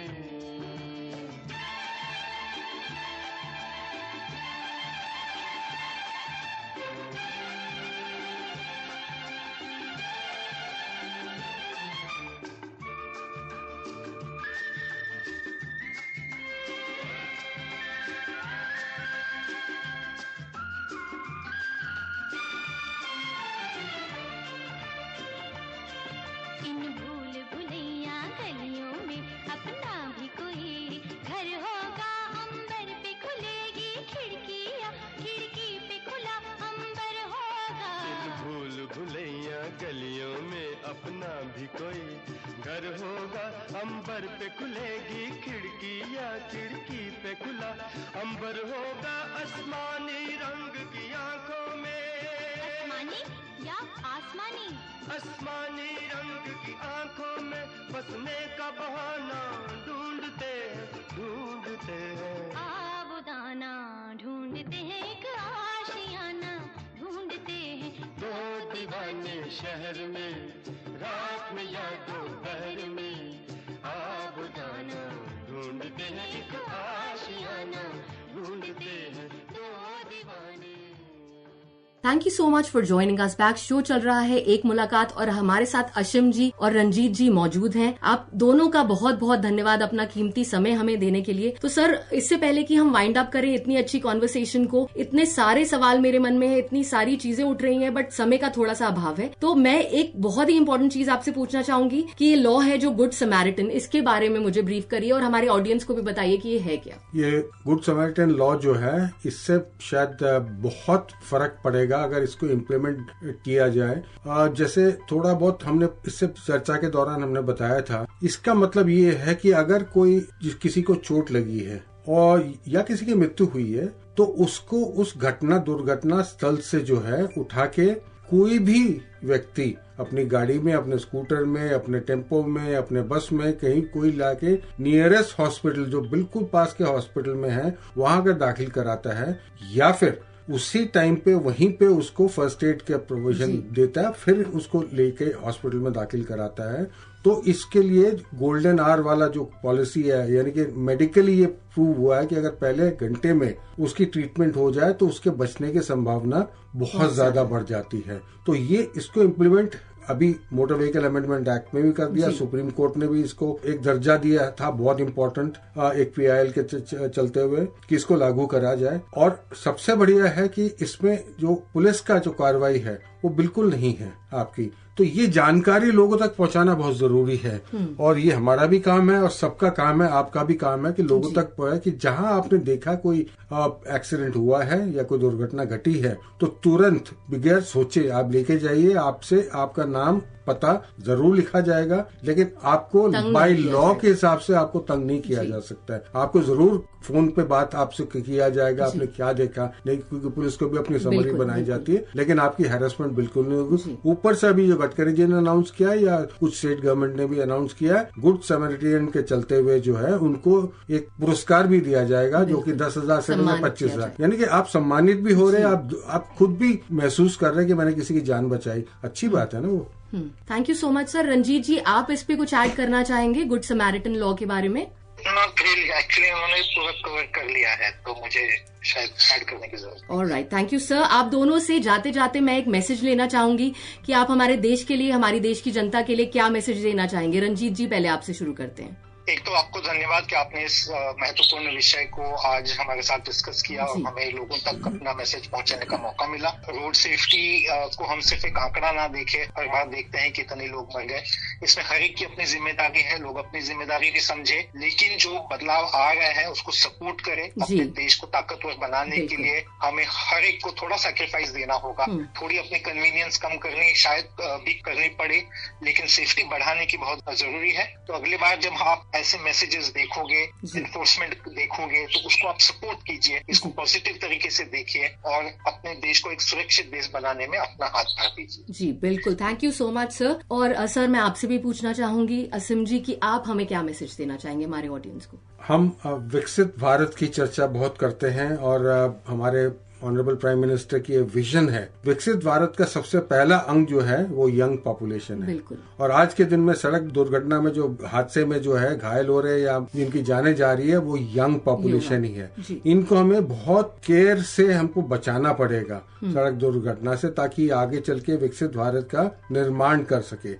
इन भूल भुलैया गलियों में अपना भी कोई घर होगा, अंबर पे खुलेगी खिड़कियां, खिड़की पे खुला अंबर होगा। इन भूल भुलैया गलियों में अपना भी कोई घर होगा, अंबर पे खुलेगी खिड़कियां, खिड़की पे खुला अंबर होगा, आसमानी रंग की आंखों में, आसमानी या आसमानी, आसमानी रंग की आंखों में बसने का बहाना ढूंढते हैं आबुदाना ढूंढते हैं एक आशियाना, ढूंढते हैं दो दीवाने शहर में, रात में या दोपहर में आबुदाना ढूंढते हैं एक आशियाना, ढूंढते हैं दो दीवाने। Thank you so much for joining us back. Show चल रहा है एक मुलाकात और हमारे साथ अशिम जी और रंजीत जी मौजूद हैं। आप दोनों का बहुत बहुत धन्यवाद अपना कीमती समय हमें देने के लिए। तो सर, इससे पहले कि हम वाइंड अप करें इतनी अच्छी कॉन्वर्सेशन को, इतने सारे सवाल मेरे मन में है, इतनी सारी चीजें उठ रही हैं, बट समय का थोड़ा सा अभाव है। तो मैं एक बहुत ही इंपॉर्टेंट चीज आपसे पूछना चाहूंगी कि ये लॉ है जो गुड समैरिटन, इसके बारे में मुझे ब्रीफ करिए और हमारे ऑडियंस को भी बताइए कि ये है क्या। ये गुड समैरिटन लॉ जो है, इससे शायद बहुत फर्क पड़ेगा अगर इसको इम्प्लीमेंट किया जाए। जैसे थोड़ा बहुत हमने इससे चर्चा के दौरान हमने बताया था, इसका मतलब ये है कि अगर कोई किसी को चोट लगी है और या किसी की मृत्यु हुई है, तो उसको उस दुर्घटना स्थल से जो है उठा के कोई भी व्यक्ति अपनी गाड़ी में, अपने स्कूटर में, अपने टेम्पो में, अपने बस में, कहीं कोई लाके नियरेस्ट हॉस्पिटल जो बिल्कुल पास के हॉस्पिटल में है वहां अगर दाखिल कराता है, या फिर उसी टाइम पे वहीं पे उसको फर्स्ट एड का प्रोविजन देता है, फिर उसको लेके हॉस्पिटल में दाखिल कराता है, तो इसके लिए गोल्डन आवर वाला जो पॉलिसी है, यानी कि मेडिकली ये प्रूव हुआ है कि अगर पहले घंटे में उसकी ट्रीटमेंट हो जाए तो उसके बचने की संभावना बहुत ज्यादा बढ़ जाती है। तो ये इसको इम्प्लीमेंट अभी मोटर व्हीकल अमेंडमेंट एक्ट में भी कर दिया, सुप्रीम कोर्ट ने भी इसको एक दर्जा दिया था, बहुत इंपॉर्टेंट, एक PIL के चलते हुए कि इसको लागू करा जाए। और सबसे बढ़िया है कि इसमें जो पुलिस का जो कार्रवाई है वो बिल्कुल नहीं है आपकी, तो ये जानकारी लोगों तक पहुंचाना बहुत जरूरी है। और ये हमारा भी काम है और सबका काम है, आपका भी काम है कि लोगों तक पहुंचे कि जहां आपने देखा कोई एक्सीडेंट हुआ है या कोई दुर्घटना घटी है, तो तुरंत बगैर सोचे आप लेके जाइए। आपसे आपका नाम, पता जरूर लिखा जाएगा, लेकिन आपको बाय लॉ के हिसाब से आपको तंग नहीं किया जा सकता है। आपको जरूर फोन पे बात आपसे किया जाएगा, आपने क्या देखा, नहीं, क्योंकि पुलिस को भी अपनी समरी बनाई जाती है, लेकिन आपकी हैरेसमेंट बिल्कुल नहीं होगी। ऊपर से अभी जो गडकरी जी ने अनाउंस किया या कुछ स्टेट गवर्नमेंट ने भी अनाउंस किया, गुड समैरिटन के चलते हुए जो है उनको एक पुरस्कार भी दिया जाएगा जो कि 10,000 से 25,000, यानी कि आप सम्मानित भी हो रहे हैं, आप खुद भी महसूस कर रहे हैं कि मैंने किसी की जान बचाई। अच्छी बात है ना वो। Thank you so much sir. Ranjeet ji, आप इस पे कुछ ऐड करना चाहेंगे गुड समैरिटन लॉ के बारे में? एक्चुअली उन्होंने पूरा कवर कर लिया है, तो मुझे शायद ऐड करने की जरूरत। Alright, thank you sir. आप दोनों से जाते जाते मैं एक मैसेज लेना चाहूंगी कि आप हमारे देश के लिए, हमारी देश की जनता के लिए क्या मैसेज देना चाहेंगे। रंजीत जी, पहले आपसे शुरू करते हैं। एक तो आपको धन्यवाद कि आपने इस महत्वपूर्ण विषय को आज हमारे साथ डिस्कस किया और हमें लोगों तक अपना मैसेज पहुंचाने का मौका मिला। रोड सेफ्टी को हम सिर्फ एक आंकड़ा ना देखें, हर बार देखते हैं कितने लोग मर गए। इसमें हर एक की अपनी जिम्मेदारी है, लोग अपनी जिम्मेदारी भी समझे, लेकिन जो बदलाव आ रहे हैं उसको सपोर्ट करें। अपने देश को ताकतवर बनाने के लिए हमें हर एक को थोड़ा सैक्रिफाइस देना होगा, थोड़ी अपनी कन्वीनियंस कम करनी शायद भी करनी पड़े, लेकिन सेफ्टी बढ़ाने की बहुत जरूरी है। तो अगली बार जब आप ऐसे मैसेजेस देखोगे, एनफोर्समेंट देखोगे, तो उसको आप सपोर्ट कीजिए, इसको पॉजिटिव तरीके से देखिए और अपने देश को एक सुरक्षित देश बनाने में अपना हाथ भर दीजिए। जी बिल्कुल, thank you so much sir. और सर मैं आपसे भी पूछना चाहूंगी असीम जी कि आप हमें क्या मैसेज देना चाहेंगे हमारे ऑडियंस को? हम विकसित भारत की चर्चा बहुत करते हैं और हमारे ऑनरेबल प्राइम मिनिस्टर की विजन है। विकसित भारत का सबसे पहला अंग जो है वो यंग पॉपुलेशन है। बिल्कुल। और आज के दिन में सड़क दुर्घटना में जो हादसे में जो है घायल हो रहे हैं या जिनकी जाने जा रही है वो यंग पॉपुलेशन ही है। इनको हमें बहुत केयर से हमको बचाना पड़ेगा सड़क दुर्घटना से, ताकि आगे चल के विकसित भारत का निर्माण कर सके।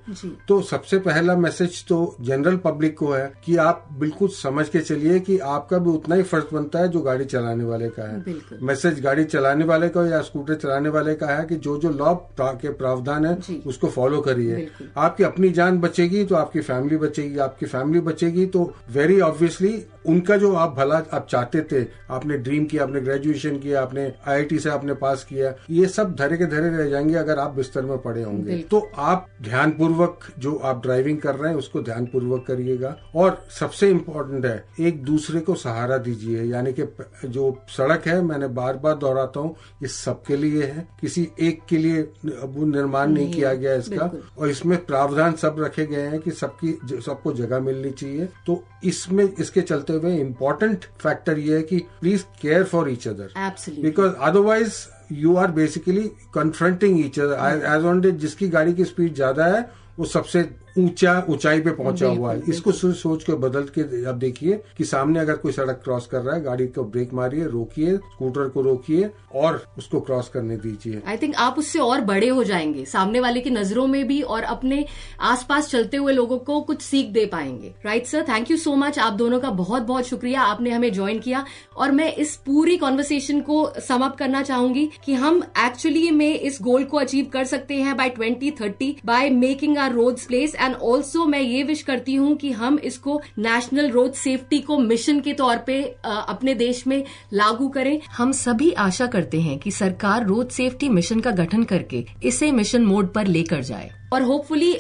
तो सबसे पहला मैसेज तो जनरल पब्लिक को है कि आप बिल्कुल समझ के चलिए कि आपका भी उतना ही फर्ज बनता है जो गाड़ी चलाने वाले का है। मैसेज गाड़ी चलाने वाले का या स्कूटर चलाने वाले का है कि जो जो लॉ के प्रावधान है उसको फॉलो करिए। आपकी अपनी जान बचेगी तो आपकी फैमिली बचेगी, आपकी फैमिली बचेगी तो वेरी ऑब्वियसली उनका जो आप भला आप चाहते थे, आपने ड्रीम किया, आपने ग्रेजुएशन किया, आपने IIT से आपने पास किया, ये सब धरे के धरे रह जाएंगे अगर आप बिस्तर में पड़े होंगे। तो आप ध्यानपूर्वक जो आप ड्राइविंग कर रहे हैं उसको ध्यानपूर्वक करिएगा। और सबसे इम्पोर्टेंट है एक दूसरे को सहारा दीजिए, यानी कि जो सड़क है, मैंने बार बार दोहराता हूँ, ये सबके लिए है, किसी एक के लिए निर्माण नहीं किया गया इसका। और इसमें प्रावधान सब रखे गए हैं कि सबको जगह मिलनी चाहिए। तो इसमें इसके चलते हुए इम्पोर्टेंट फैक्टर ये है कि please care for each other, because otherwise you are basically confronting each other. As on day जिसकी गाड़ी की स्पीड ज्यादा है वो सबसे ऊंचाई पे पहुंचा हुआ है। इसको सोच के बदल के अब देखिए कि सामने अगर कोई सड़क क्रॉस कर रहा है, गाड़ी को ब्रेक मारिए, रोकिए, स्कूटर को रोकिए और उसको क्रॉस करने दीजिए। आई थिंक आप उससे और बड़े हो जाएंगे, सामने वाले की नजरों में भी, और अपने आसपास चलते हुए लोगों को कुछ सीख दे पाएंगे। Right sir, thank you so much. आप दोनों का बहुत बहुत शुक्रिया, आपने हमें ज्वाइन किया। और मैं इस पूरी कॉन्वर्सेशन को सम अप करना चाहूंगी कि हम एक्चुअली में इस गोल को अचीव कर सकते हैं by 2030 by making our roads place. And also मैं ये विश करती हूँ कि हम इसको नेशनल रोड सेफ्टी को मिशन के तौर पे अपने देश में लागू करें। हम सभी आशा करते हैं कि सरकार रोड सेफ्टी मिशन का गठन करके इसे मिशन मोड पर लेकर जाए। और होपफुली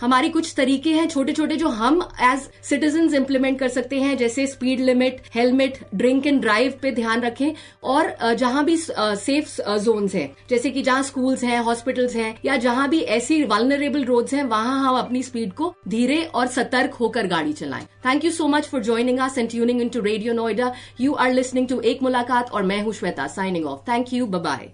हमारी कुछ तरीके हैं छोटे छोटे जो हम एज सिटीजन्स इम्प्लीमेंट कर सकते हैं, जैसे speed limit, helmet, drink and drive पे ध्यान रखें। और जहां भी सेफ जोन्स हैं, जैसे कि जहां स्कूल्स हैं, हॉस्पिटल्स हैं, या जहां भी ऐसी वल्नरेबल रोड्स हैं, वहां हम अपनी स्पीड को धीरे और सतर्क होकर गाड़ी चलाएं। Thank you so much for joining us and tuning into radio Noida. You are listening to Ek Mulakat और मैं हूं Shweta, signing off. Thank you, bye bye.